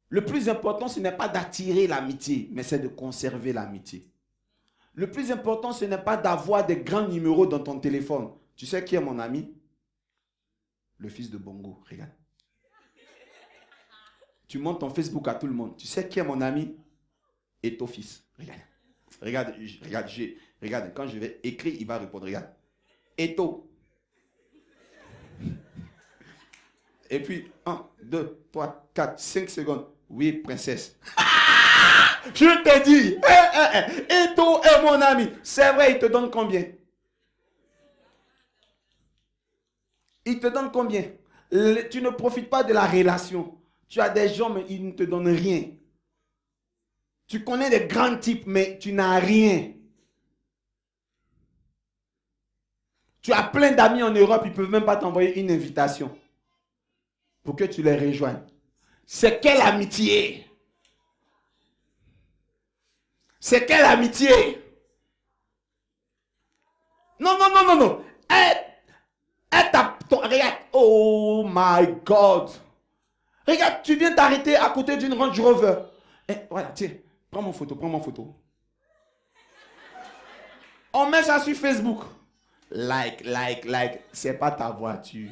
Le plus important, ce n'est pas d'attirer l'amitié, mais c'est de conserver l'amitié. Le plus important, ce n'est pas d'avoir des grands numéros dans ton téléphone. Tu sais qui est mon ami? Le fils de Bongo, regarde. Tu montes ton Facebook à tout le monde. Tu sais qui est mon ami? Et ton fils. Regarde. Regarde. Quand je vais écrire, il va répondre. Regarde. Eto. Et puis, 1, 2, 3, 4, 5 secondes. Oui, princesse. Je te dis, Eto est mon ami. C'est vrai, il te donne combien? Il te donne combien? Tu ne profites pas de la relation. Tu as des gens, mais ils ne te donnent rien. Tu connais des grands types, mais tu n'as rien. Tu as plein d'amis en Europe, ils ne peuvent même pas t'envoyer une invitation pour que tu les rejoignes. C'est quelle amitié? C'est quelle amitié? Non. Regarde. Oh my God. Regarde, tu viens t'arrêter à côté d'une Range Rover. Voilà, tiens, prends mon photo. On met ça sur Facebook. Like. C'est pas ta voiture.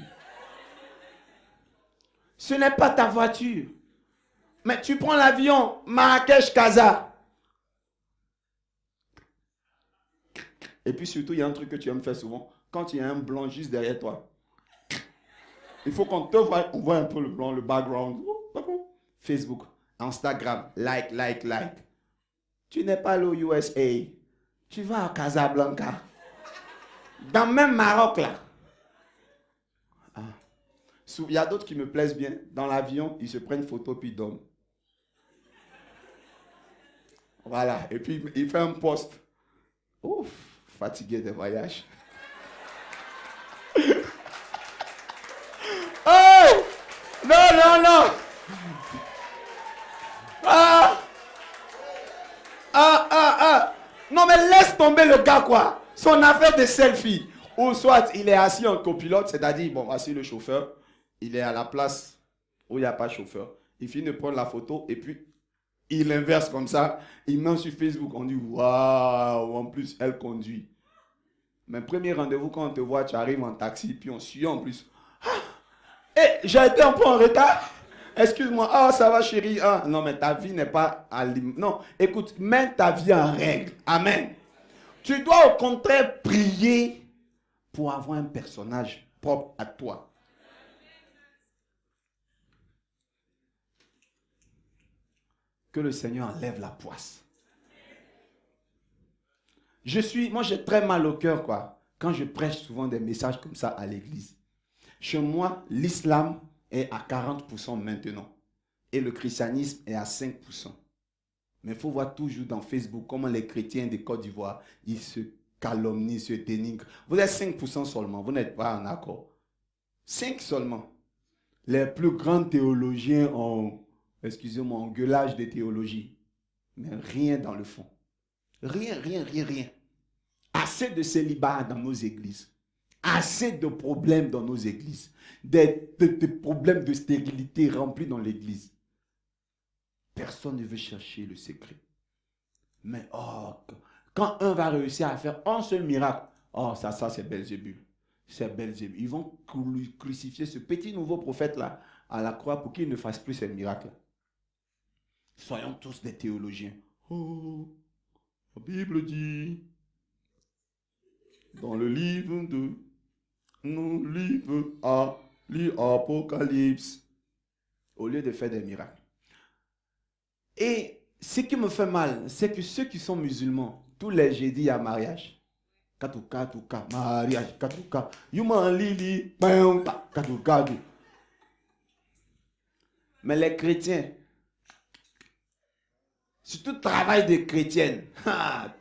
Ce n'est pas ta voiture. Mais tu prends l'avion, Marrakech-Casa. Et puis surtout, il y a un truc que tu aimes faire souvent. Quand il y a un blanc juste derrière toi, il faut qu'on te voit, on voit un peu le blanc, le background. Facebook, Instagram, like. Tu n'es pas allé aux USA. Tu vas à Casablanca. Dans le même Maroc, là. Ah. Il y a d'autres qui me plaisent bien. Dans l'avion, ils se prennent photo puis ils dorment. Voilà. Et puis, il fait un post. Ouf, fatigué des voyages. Oh! Non, non, non! Ah! Ah, ah, ah! Non, mais laisse tomber le gars, quoi. Son affaire de selfie. Ou soit il est assis en copilote, c'est-à-dire, bon, voici le chauffeur. Il est à la place où il n'y a pas de chauffeur. Il finit de prendre la photo et puis il inverse comme ça. Il met sur Facebook. On dit, waouh, en plus, elle conduit. Mais premier rendez-vous, quand on te voit, tu arrives en taxi, puis on suit en plus. Eh, j'ai été un peu en retard. Excuse-moi. Ah, ça va, chérie. Ah, non, mais ta vie n'est pas à non, écoute, mets ta vie en règle. Amen. Tu dois au contraire prier pour avoir un personnage propre à toi. Que le Seigneur enlève la poisse. Moi j'ai très mal au cœur, quoi, quand je prêche souvent des messages comme ça à l'église. Chez moi, l'islam est à 40% maintenant. Et le christianisme est à 5%. Mais il faut voir toujours dans Facebook comment les chrétiens de Côte d'Ivoire, ils se calomnient, se dénigrent. Vous êtes 5% seulement, vous n'êtes pas en accord. 5 seulement. Les plus grands théologiens ont, excusez-moi, engueulage de théologie. Mais rien dans le fond. Rien, rien, rien, rien. Assez de célibat dans nos églises. Assez de problèmes dans nos églises. Des problèmes de stérilité remplis dans l'église. Personne ne veut chercher le secret. Mais oh, quand un va réussir à faire un seul miracle, oh, ça c'est Belzébul. C'est Belzébul. Ils vont crucifier ce petit nouveau prophète-là à la croix pour qu'il ne fasse plus ces miracles. Soyons tous des théologiens. Oh, la Bible dit, dans le livre de l'Apocalypse, au lieu de faire des miracles. Et ce qui me fait mal, c'est que ceux qui sont musulmans, tous les jeudis, il y a mariage. Katouka, mariage, katouka. Yuman lili, katouka. Mais les chrétiens, surtout le travail des chrétiennes,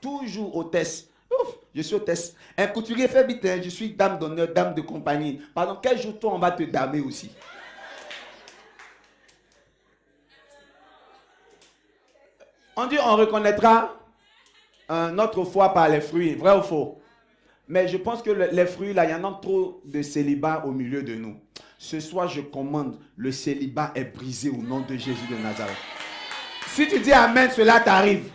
toujours hôtesse. Ouf, je suis hôtesse. Un couturier fait vite, hein, je suis dame d'honneur, dame de compagnie. Pardon, quel jour toi on va te damer aussi? On dit on reconnaîtra notre foi par les fruits, vrai ou faux? Mais je pense que les fruits, là, il y en a trop de célibat au milieu de nous. Ce soir, je commande, le célibat est brisé au nom de Jésus de Nazareth. Si tu dis Amen, cela t'arrive.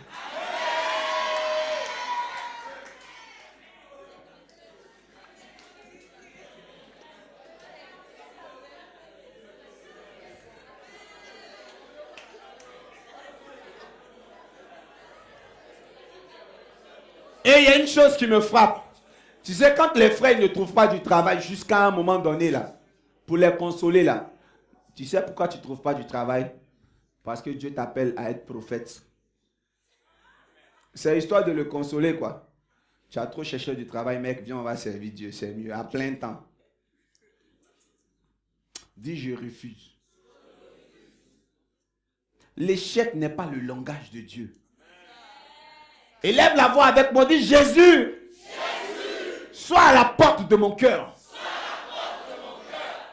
Et il y a une chose qui me frappe. Tu sais, quand les frères ne trouvent pas du travail jusqu'à un moment donné, là, pour les consoler, là, tu sais pourquoi tu ne trouves pas du travail? Parce que Dieu t'appelle à être prophète. C'est l'histoire de le consoler, quoi. Tu as trop cherché du travail, mec, viens, on va servir Dieu, c'est mieux, à plein temps. Dis, je refuse. L'échec n'est pas le langage de Dieu. Élève la voix avec moi, dis Jésus, sois à la porte de mon cœur.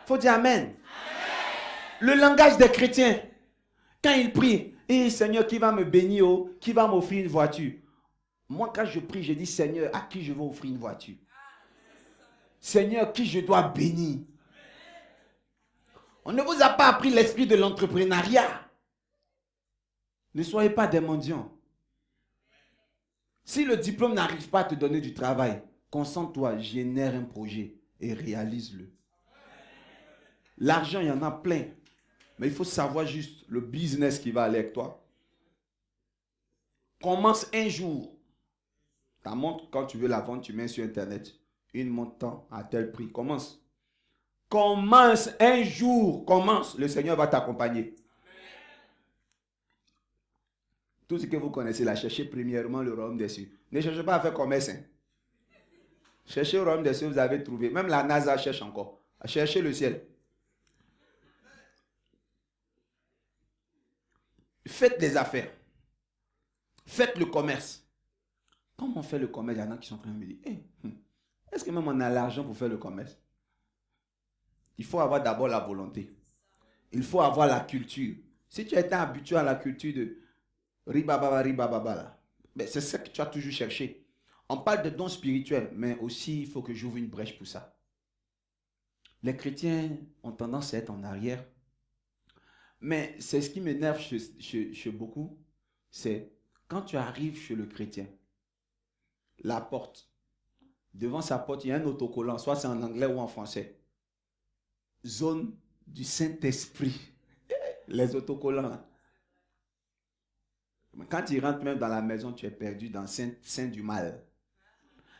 Faut dire Amen. Amen. Le langage des chrétiens, quand ils prient, et Seigneur, qui va me bénir, qui va m'offrir une voiture? Moi, quand je prie, je dis Seigneur, à qui je vais offrir une voiture? Seigneur, qui je dois bénir? On ne vous a pas appris l'esprit de l'entrepreneuriat. Ne soyez pas des mendiants. Si le diplôme n'arrive pas à te donner du travail, concentre-toi, génère un projet et réalise-le. L'argent, il y en a plein. Mais il faut savoir juste le business qui va aller avec toi. Commence un jour. Ta montre, quand tu veux la vendre, tu mets sur Internet. Une montant à tel prix. Commence. Commence un jour. Commence. Le Seigneur va t'accompagner. Tout ce que vous connaissez là, cherchez premièrement le royaume des cieux. Ne cherchez pas à faire commerce. Hein. Cherchez le royaume des cieux, vous avez trouvé. Même la NASA cherche encore. Cherchez le ciel. Faites des affaires. Faites le commerce. Comment on fait le commerce? Il y en a qui sont en train de me dire, est-ce que même on a l'argent pour faire le commerce? Il faut avoir d'abord la volonté. Il faut avoir la culture. Si tu étais habitué à la culture de ribababa, là, ben c'est ça que tu as toujours cherché. On parle de dons spirituels, mais aussi il faut que j'ouvre une brèche pour ça. Les chrétiens ont tendance à être en arrière. Mais c'est ce qui m'énerve chez beaucoup, c'est quand tu arrives chez le chrétien, la porte, devant sa porte, il y a un autocollant, soit c'est en anglais ou en français. Zone du Saint-Esprit. Les autocollants. Quand tu rentres même dans la maison, tu es perdu dans Saint du mal.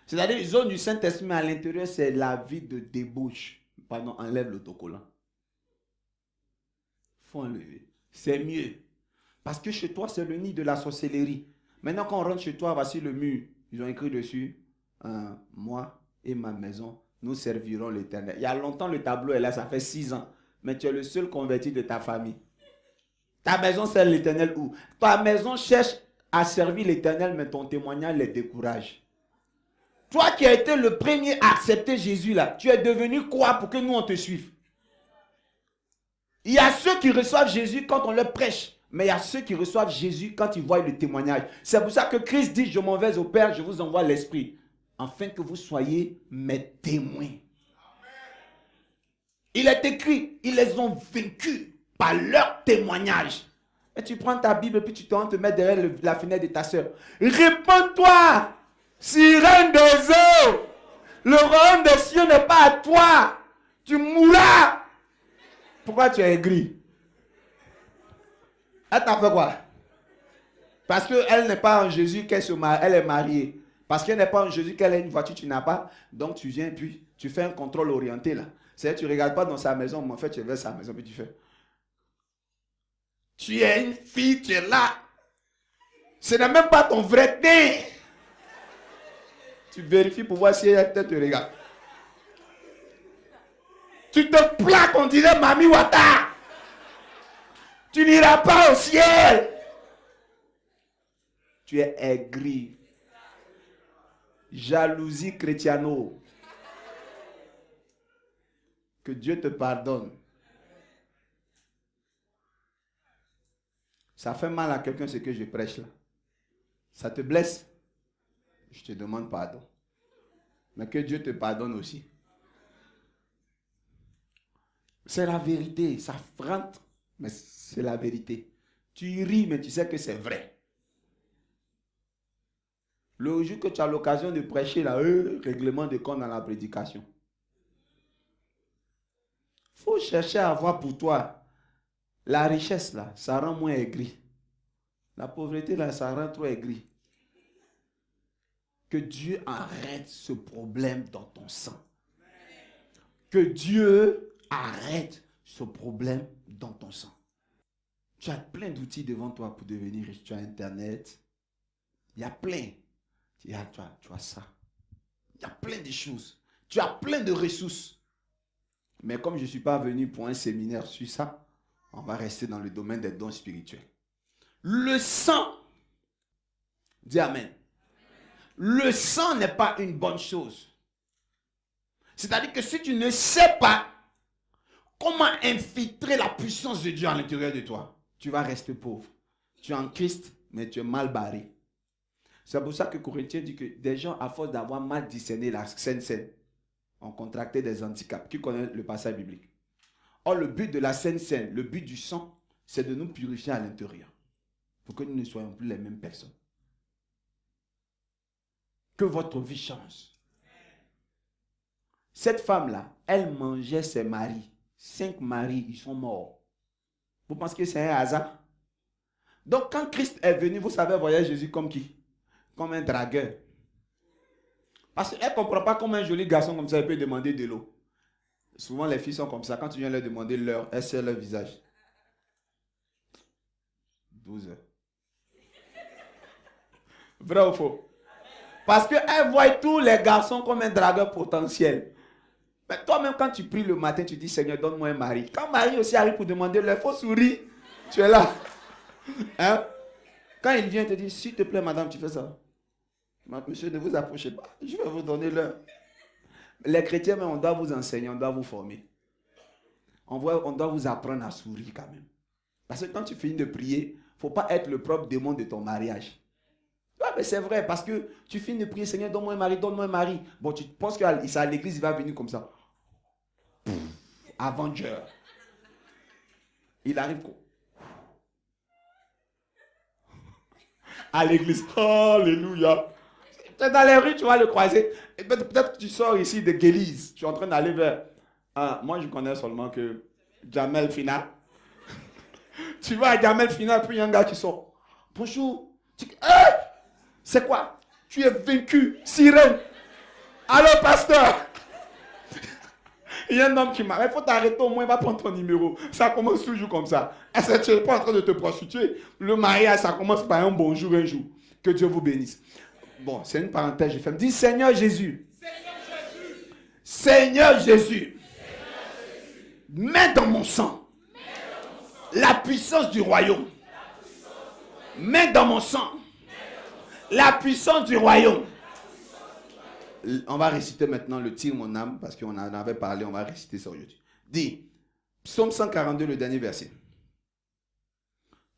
C'est-à-dire, zone du Saint-Esprit, mais à l'intérieur, c'est la vie de débauche. Pardon, enlève l'autocollant. Il faut enlever. C'est mieux. Parce que chez toi, c'est le nid de la sorcellerie. Maintenant, quand on rentre chez toi, voici le mur. Ils ont écrit dessus, moi et ma maison, nous servirons l'Éternel. Il y a longtemps, le tableau est là, ça fait 6 ans. Mais tu es le seul converti de ta famille. Ta maison sert l'Éternel où? Ta maison cherche à servir l'Éternel, mais ton témoignage les décourage. Toi qui as été le premier à accepter Jésus là, tu es devenu quoi pour que nous on te suive? Il y a ceux qui reçoivent Jésus quand on leur prêche, mais il y a ceux qui reçoivent Jésus quand ils voient le témoignage. C'est pour ça que Christ dit, je m'en vais au Père, je vous envoie l'Esprit, afin que vous soyez mes témoins. Il est écrit, ils les ont vaincus par leur témoignage. Et tu prends ta Bible et puis tu te mets derrière la fenêtre de ta soeur. Réponds-toi, sirène des eaux. Le royaume des cieux n'est pas à toi. Tu mourras. Pourquoi tu es aigri? Elle t'a fait quoi? Parce qu'elle n'est pas en Jésus qu'elle se marie, elle est mariée. Parce qu'elle n'est pas en Jésus qu'elle a une voiture, tu n'as pas. Donc tu viens puis tu fais un contrôle orienté là. C'est-à-dire tu ne regardes pas dans sa maison, mais en fait tu es vers sa maison puis tu fais. Tu es une fille, tu es là. Ce n'est même pas ton vrai nez. Tu vérifies pour voir si elle te regarde. Tu te plaques, on dirait Mami Wata. Tu n'iras pas au ciel. Tu es aigri. Jalousie chrétiano. Que Dieu te pardonne. Ça fait mal à quelqu'un ce que je prêche là. Ça te blesse. Je te demande pardon. Mais que Dieu te pardonne aussi. C'est la vérité. Ça rentre, mais c'est la vérité. Tu ris, mais tu sais que c'est vrai. Le jour que tu as l'occasion de prêcher, là, règlement de compte dans la prédication. Il faut chercher à avoir pour toi la richesse, là, ça rend moins aigri. La pauvreté, là, ça rend trop aigri. Que Dieu arrête ce problème dans ton sang. Que Dieu arrête ce problème dans ton sang. Tu as plein d'outils devant toi pour devenir riche. Tu as Internet. Il y a plein. Tu as ça. Il y a plein de choses. Tu as plein de ressources. Mais comme je ne suis pas venu pour un séminaire sur ça, on va rester dans le domaine des dons spirituels. Le sang. Dis Amen. Le sang n'est pas une bonne chose. C'est-à-dire que si tu ne sais pas comment infiltrer la puissance de Dieu à l'intérieur de toi, tu vas rester pauvre. Tu es en Christ, mais tu es mal barré. C'est pour ça que Corinthiens dit que des gens, à force d'avoir mal discerné la Sainte Seine, ont contracté des handicaps. Qui connaît le passage biblique? Or, le but de la Sainte Seine, le but du sang, c'est de nous purifier à l'intérieur. Pour que nous ne soyons plus les mêmes personnes. Que votre vie change. Cette femme-là, elle mangeait ses maris. 5 maris, ils sont morts. Vous pensez que c'est un hasard? Donc, quand Christ est venu, vous savez, voyez Jésus comme qui? Comme un dragueur. Parce qu'elle ne comprend pas comment un joli garçon comme ça, il peut demander de l'eau. Souvent, les filles sont comme ça. Quand tu viens leur demander l'heure, elles serrent leur visage. 12 heures. Vrai ou faux? Parce qu'elle voit tous les garçons comme un dragueur potentiel. Mais toi-même, quand tu pries le matin, tu dis, Seigneur, donne-moi un mari. Quand Marie aussi arrive pour demander, il faut sourire. Tu es là. Hein? Quand il vient te dire, s'il te plaît, madame, tu fais ça. Monsieur, ne vous approchez pas. Je vais vous donner l'heure. Les chrétiens, mais on doit vous enseigner, on doit vous former. On doit vous apprendre à sourire quand même. Parce que quand tu finis de prier, il ne faut pas être le propre démon de ton mariage. Ouais, mais c'est vrai, parce que tu finis de prier, Seigneur, donne-moi un mari, donne-moi un mari. Bon, tu penses qu'à l'église, il va venir comme ça. Avenger. Il arrive quoi? À l'église. Alléluia. Dans les rues, tu vas le croiser. Et peut-être que tu sors ici de Guélise. Tu es en train d'aller vers... moi, je connais seulement que Jamel Fina. Tu vas à Jamel Fina, puis il y a un gars qui sort. Bonjour. C'est quoi? Tu es vaincu. Sirène. Allô, pasteur. Il y a un homme qui m'a... Il faut t'arrêter au moins, il va prendre ton numéro. Ça commence toujours comme ça. Est-ce que tu n'es pas en train de te prostituer? Le mariage, ça commence par un bonjour un jour. Que Dieu vous bénisse. Bon, c'est une parenthèse, je fais. Dis Seigneur Jésus. Seigneur Jésus. Mets dans mon sang la puissance du royaume. Mets dans mon sang la puissance du royaume. On va réciter maintenant le tire mon âme, parce qu'on en avait parlé, on va réciter ça aujourd'hui. Dis, Psaume 142, le dernier verset.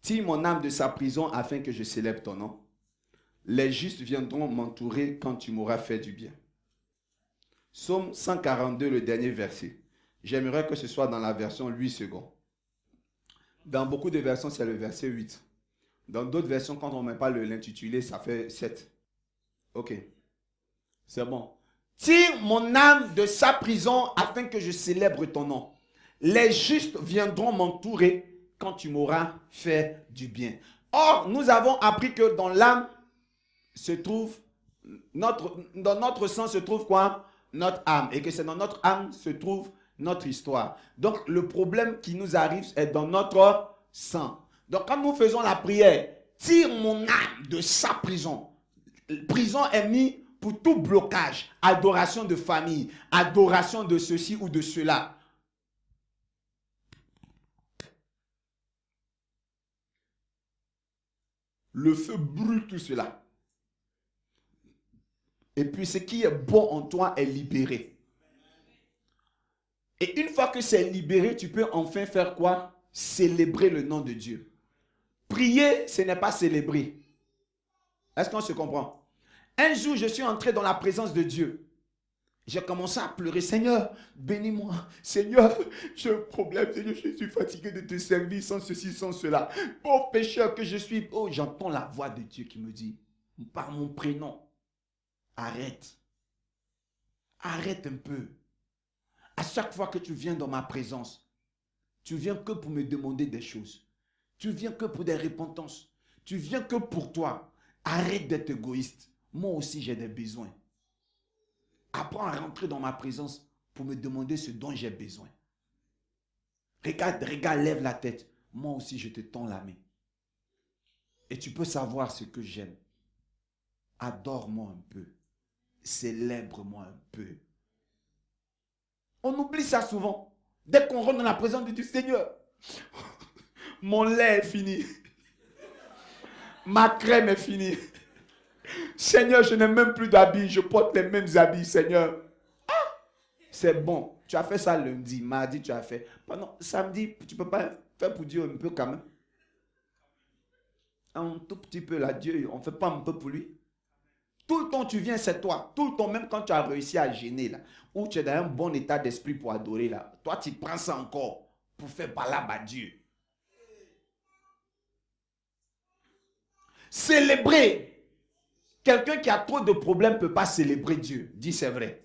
Tire mon âme de sa prison afin que je célèbre ton nom. Les justes viendront m'entourer quand tu m'auras fait du bien. Psaume 142, le dernier verset. J'aimerais que ce soit dans la version 8 secondes. Dans beaucoup de versions, c'est le verset 8. Dans d'autres versions, quand on ne met pas l'intitulé, ça fait 7. Ok. C'est bon. Tire mon âme de sa prison afin que je célèbre ton nom. Les justes viendront m'entourer quand tu m'auras fait du bien. Or, nous avons appris que dans l'âme se trouve, dans notre sang se trouve quoi? Notre âme. Et que c'est dans notre âme se trouve notre histoire. Donc, le problème qui nous arrive est dans notre sang. Donc, quand nous faisons la prière, tire mon âme de sa prison. Prison est mise pour tout blocage, adoration de famille, adoration de ceci ou de cela. Le feu brûle tout cela. Et puis ce qui est bon en toi est libéré. Et une fois que c'est libéré, tu peux enfin faire quoi? Célébrer le nom de Dieu. Prier, ce n'est pas célébrer. Est-ce qu'on se comprend? Un jour, je suis entré dans la présence de Dieu. J'ai commencé à pleurer. Seigneur, bénis-moi. Seigneur, j'ai un problème. Seigneur, je suis fatigué de te servir sans ceci, sans cela. Pauvre pécheur que je suis. Oh, j'entends la voix de Dieu qui me dit, par mon prénom, arrête. Arrête un peu. À chaque fois que tu viens dans ma présence, tu viens que pour me demander des choses. Tu viens que pour des repentances. Tu viens que pour toi. Arrête d'être égoïste. Moi aussi, j'ai des besoins. Apprends à rentrer dans ma présence pour me demander ce dont j'ai besoin. Regarde, lève la tête. Moi aussi, je te tends la main. Et tu peux savoir ce que j'aime. Adore-moi un peu. Célèbre-moi un peu. On oublie ça souvent. Dès qu'on rentre dans la présence du Seigneur, mon lait est fini. Ma crème est finie. Seigneur, je n'ai même plus d'habits. Je porte les mêmes habits, Seigneur. Ah, c'est bon. Tu as fait ça lundi, mardi, tu as fait. Pendant samedi, tu ne peux pas faire pour Dieu un peu quand même. Un tout petit peu là, Dieu, on ne fait pas un peu pour lui. Tout le temps tu viens, c'est toi. Tout le temps, même quand tu as réussi à gêner là, ou tu es dans un bon état d'esprit pour adorer là, toi tu prends ça encore pour faire balade à Dieu. Célébrer. Quelqu'un qui a trop de problèmes ne peut pas célébrer Dieu. Dis c'est vrai.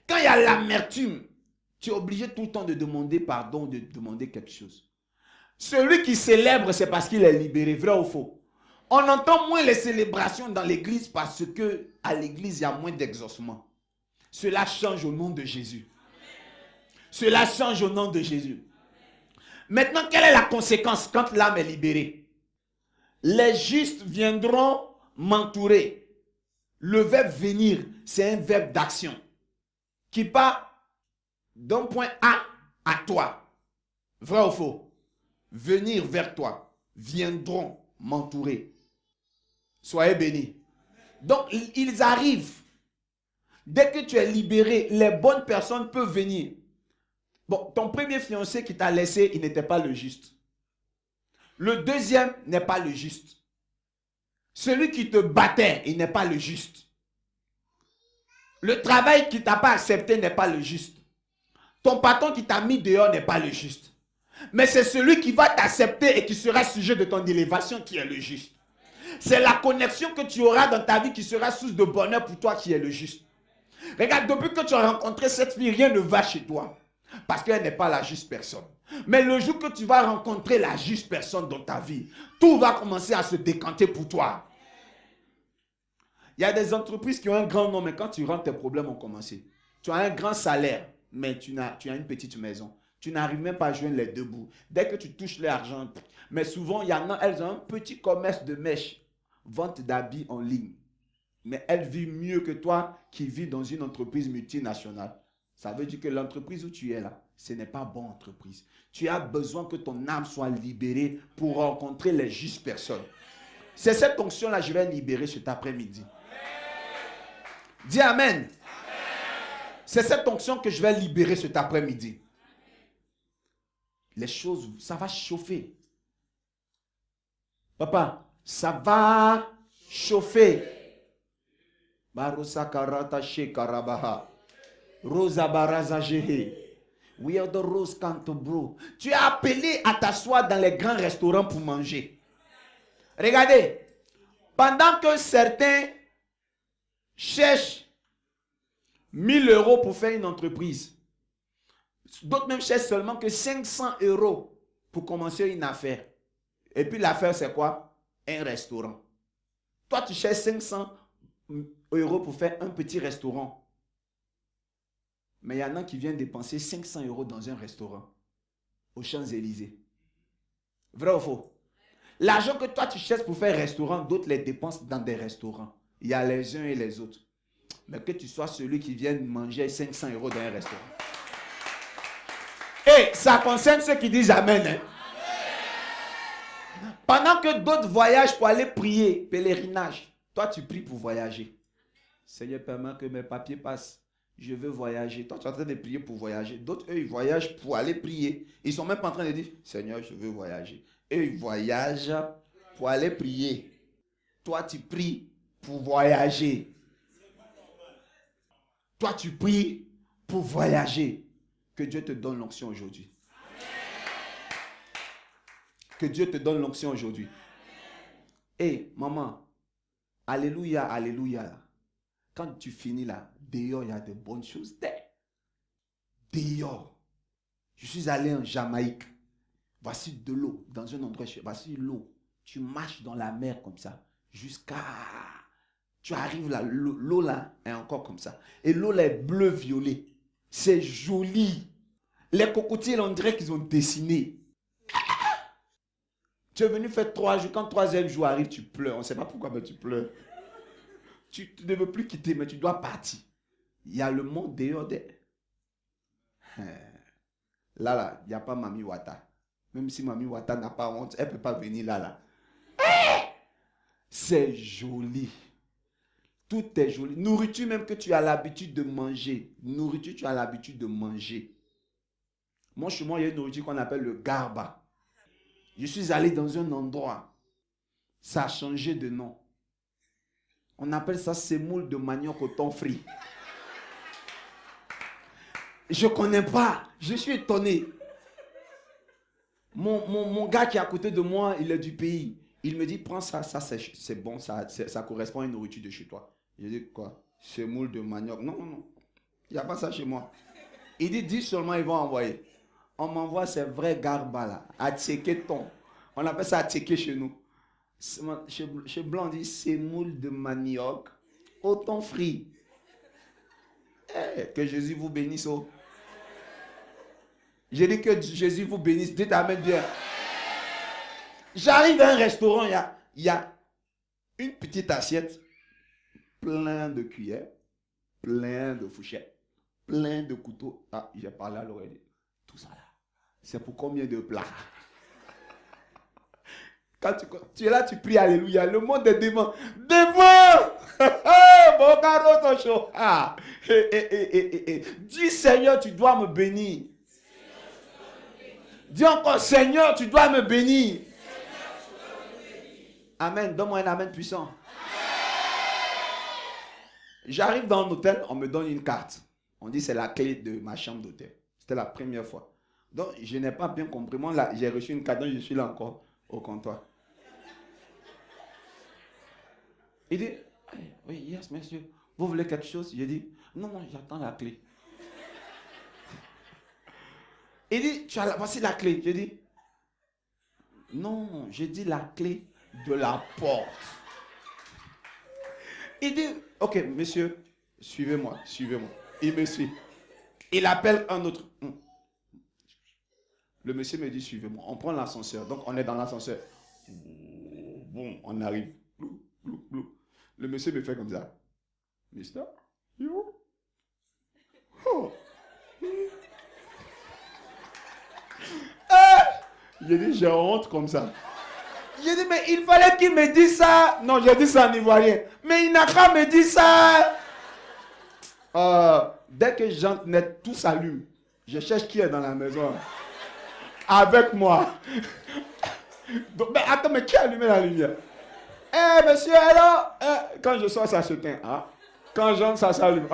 Quand il y a l'amertume, tu es obligé tout le temps de demander pardon, de demander quelque chose. Celui qui célèbre, c'est parce qu'il est libéré. Vrai ou faux? On entend moins les célébrations dans l'église parce que à l'église, il y a moins d'exaucement. Cela change au nom de Jésus. Cela change au nom de Jésus. Maintenant, quelle est la conséquence quand l'âme est libérée? Les justes viendront m'entourer. Le verbe venir, c'est un verbe d'action qui part d'un point A à toi. Vrai ou faux? Venir vers toi. Viendront m'entourer. Soyez bénis. Donc, ils arrivent. Dès que tu es libéré, les bonnes personnes peuvent venir. Bon, ton premier fiancé qui t'a laissé, il n'était pas le juste. Le deuxième n'est pas le juste. Celui qui te battait, il n'est pas le juste. Le travail qui t'a pas accepté n'est pas le juste. Ton patron qui t'a mis dehors n'est pas le juste. Mais c'est celui qui va t'accepter et qui sera sujet de ton élévation qui est le juste. C'est la connexion que tu auras dans ta vie qui sera source de bonheur pour toi qui est le juste. Regarde, depuis que tu as rencontré cette fille, rien ne va chez toi. Parce qu'elle n'est pas la juste personne. Mais le jour que tu vas rencontrer la juste personne dans ta vie, tout va commencer à se décanter pour toi. Il y a des entreprises qui ont un grand nom, mais quand tu rentres, tes problèmes ont commencé. Tu as un grand salaire, mais tu as une petite maison. Tu n'arrives même pas à joindre les deux bouts. Dès que tu touches l'argent, mais souvent, il y en a, elles ont un petit commerce de mèches, vente d'habits en ligne. Mais elles vivent mieux que toi qui vis dans une entreprise multinationale. Ça veut dire que l'entreprise où tu es là, ce n'est pas bonne entreprise. Tu as besoin que ton âme soit libérée pour rencontrer les justes personnes. C'est cette onction-là que je vais libérer cet après-midi. Dis Amen. C'est cette onction que je vais libérer cet après-midi. Les choses, ça va chauffer. Papa, ça va chauffer. Barosa karata shekarabaha. Rosa baraza jehe. We are the rose canto bro. Tu es appelé à t'asseoir dans les grands restaurants pour manger. Regardez. Pendant que certains cherchent 1000 € pour faire une entreprise, d'autres même cherchent seulement que 500 € pour commencer une affaire. Et puis l'affaire c'est quoi? Un restaurant. Toi tu cherches 500 € pour faire un petit restaurant. Mais il y en a qui viennent dépenser 500 € dans un restaurant aux Champs-Élysées. Vrai ou faux? L'argent que toi tu cherches pour faire un restaurant, d'autres les dépensent dans des restaurants. Il y a les uns et les autres. Mais que tu sois celui qui vient manger 500 € dans un restaurant. Et ça concerne ceux qui disent Amen. Hein? Amen. Pendant que d'autres voyagent pour aller prier, pèlerinage, toi tu pries pour voyager. Seigneur, permets que mes papiers passent. Je veux voyager. Toi, tu es en train de prier pour voyager. D'autres, eux, ils voyagent pour aller prier. Ils ne sont même pas en train de dire, Seigneur, je veux voyager. Eux, ils voyagent pour aller prier. Toi, tu pries pour voyager. Toi, tu pries pour voyager. Que Dieu te donne l'onction aujourd'hui. Que Dieu te donne l'onction aujourd'hui. Hé, maman, alléluia, alléluia. Quand tu finis là, dehors, il y a de bonnes choses. Dehors. Je suis allé en Jamaïque. Voici de l'eau dans un endroit. Voici l'eau. Tu marches dans la mer comme ça. Jusqu'à... Tu arrives là. L'eau là est encore comme ça. Et l'eau là est bleu-violet. C'est joli. Les cocotiers, on dirait qu'ils ont dessiné. Tu es venu faire 3 jours. Quand le 3e jour arrive, tu pleures. On ne sait pas pourquoi, mais tu pleures. Tu ne veux plus quitter, mais tu dois partir. Il y a le monde dehors. Là, il n'y a pas Mami Wata. Même si Mami Wata n'a pas honte, elle ne peut pas venir là. C'est joli. Tout est joli. Nourriture même que tu as l'habitude de manger. Nourriture, tu as l'habitude de manger. Moi, chez moi, il y a une nourriture qu'on appelle le garba. Je suis allé dans un endroit. Ça a changé de nom. On appelle ça semoule de manioc au thon frit. Je ne connais pas. Je suis étonné. Mon gars qui est à côté de moi, il est du pays. Il me dit, prends ça, c'est bon, ça correspond à une nourriture de chez toi. Je dis, quoi? Semoule de manioc. Non. Il n'y a pas ça chez moi. Il dit, dis seulement, ils vont envoyer. On m'envoie ces vrais garba là, à tcheker ton. On appelle ça à tcheker chez nous. Chez Blanc, on dit semoule de manioc au thon frit. Que Jésus vous bénisse. Oh. J'ai dit que Jésus vous bénisse. Dites Amen bien. J'arrive à un restaurant, il y a une petite assiette, plein de cuillères, plein de fourchettes, plein de couteaux. Ah, j'ai parlé à l'oreille. Tout ça là, c'est pour combien de plats? Quand tu es là, tu pries Alléluia. Le monde est devant. Devant! Mon gars, ton chaud. Ah. Dis Seigneur, tu dois me bénir. Dis encore Seigneur, tu dois me bénir. Amen. Donne-moi un amen puissant. J'arrive dans un hôtel, on me donne une carte. On dit c'est la clé de ma chambre d'hôtel. C'était la première fois. Donc je n'ai pas bien compris. Moi là, j'ai reçu une carte, donc je suis là encore au comptoir. Il dit, oui, yes, monsieur. Vous voulez quelque chose? J'ai dit, non, j'attends la clé. Il dit, voici la clé. J'ai dit, non, j'ai dit la clé de la porte. Il dit, ok, monsieur, suivez-moi. Il me suit. Il appelle un autre. Le monsieur me dit, suivez-moi. On prend l'ascenseur. Donc, on est dans l'ascenseur. Bon, on arrive. Le monsieur me fait comme ça. Mister, you? Oh. J'ai dit, j'ai honte comme ça. J'ai dit, mais il fallait qu'il me dise ça. Non, j'ai dit ça en ivoirien. Mais il n'a pas me dit ça. Dès que j'entre net, tout s'allume. Je cherche qui est dans la maison. Avec moi. Donc, mais attends, mais qui a allumé la lumière? Monsieur, alors, quand je sors, ça se teint. Ah. Quand j'entre, ça s'allume.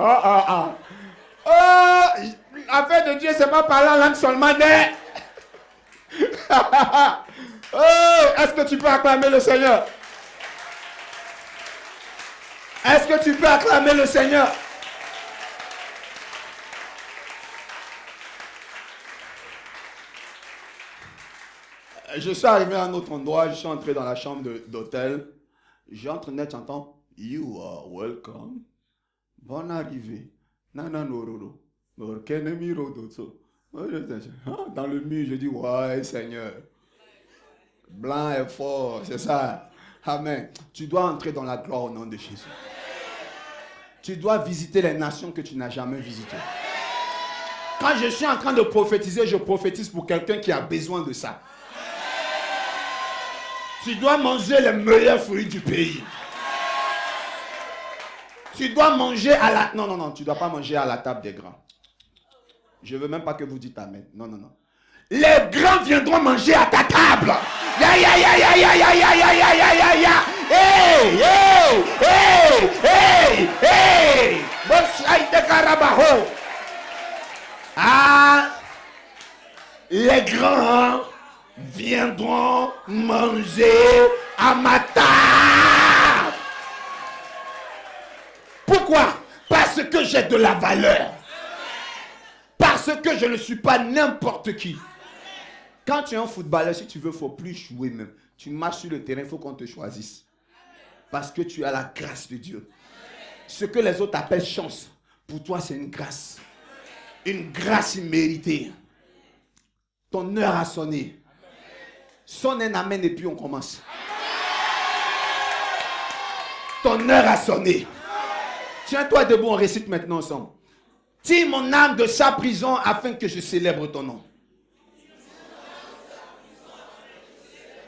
Affaire de Dieu, c'est pas parler en langue seulement. Est-ce que tu peux acclamer le Seigneur? Est-ce que tu peux acclamer le Seigneur? Je suis arrivé à un autre endroit, je suis entré dans la chambre d'hôtel. J'entre net, j'entends You are welcome. Bonne arrivée. Dans le mur, je dis ouais, Seigneur. Blanc et fort, c'est ça. Amen. Tu dois entrer dans la gloire au nom de Jésus. Tu dois visiter les nations que tu n'as jamais visitées. Quand je suis en train de prophétiser, je prophétise pour quelqu'un qui a besoin de ça. Tu dois manger les meilleurs fruits du pays. Tu dois manger à la... Non, tu ne dois pas manger à la table des grands. Je ne veux même pas que vous dites amen. Non. Les grands viendront manger à ta table. Hey! Les grands viendront manger à ma table. Pourquoi? Parce que j'ai de la valeur. Parce que je ne suis pas n'importe qui. Quand tu es un footballeur, si tu veux, il ne faut plus jouer même. Tu marches sur le terrain, il faut qu'on te choisisse. Parce que tu as la grâce de Dieu. Ce que les autres appellent chance, pour toi c'est une grâce. Une grâce imméritée. Ton heure a sonné. Sonne un amen et puis on commence. Ton heure a sonné. Tiens-toi debout, on récite maintenant ensemble. Tire mon âme de sa prison afin que je célèbre ton nom.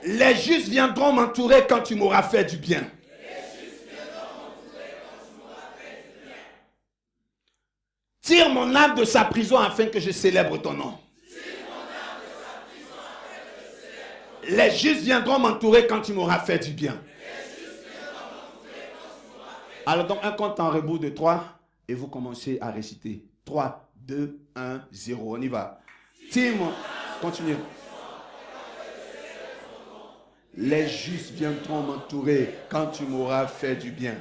Les justes viendront m'entourer quand tu m'auras fait du bien. Tire mon âme de sa prison afin que je célèbre ton nom. Les justes viendront m'entourer quand tu m'auras fait du bien. Alors donc un compte en rebours de 3 et vous commencez à réciter. 3, 2, 1, 0. On y va. Tim, continuez. Les justes viendront m'entourer quand tu m'auras fait du bien.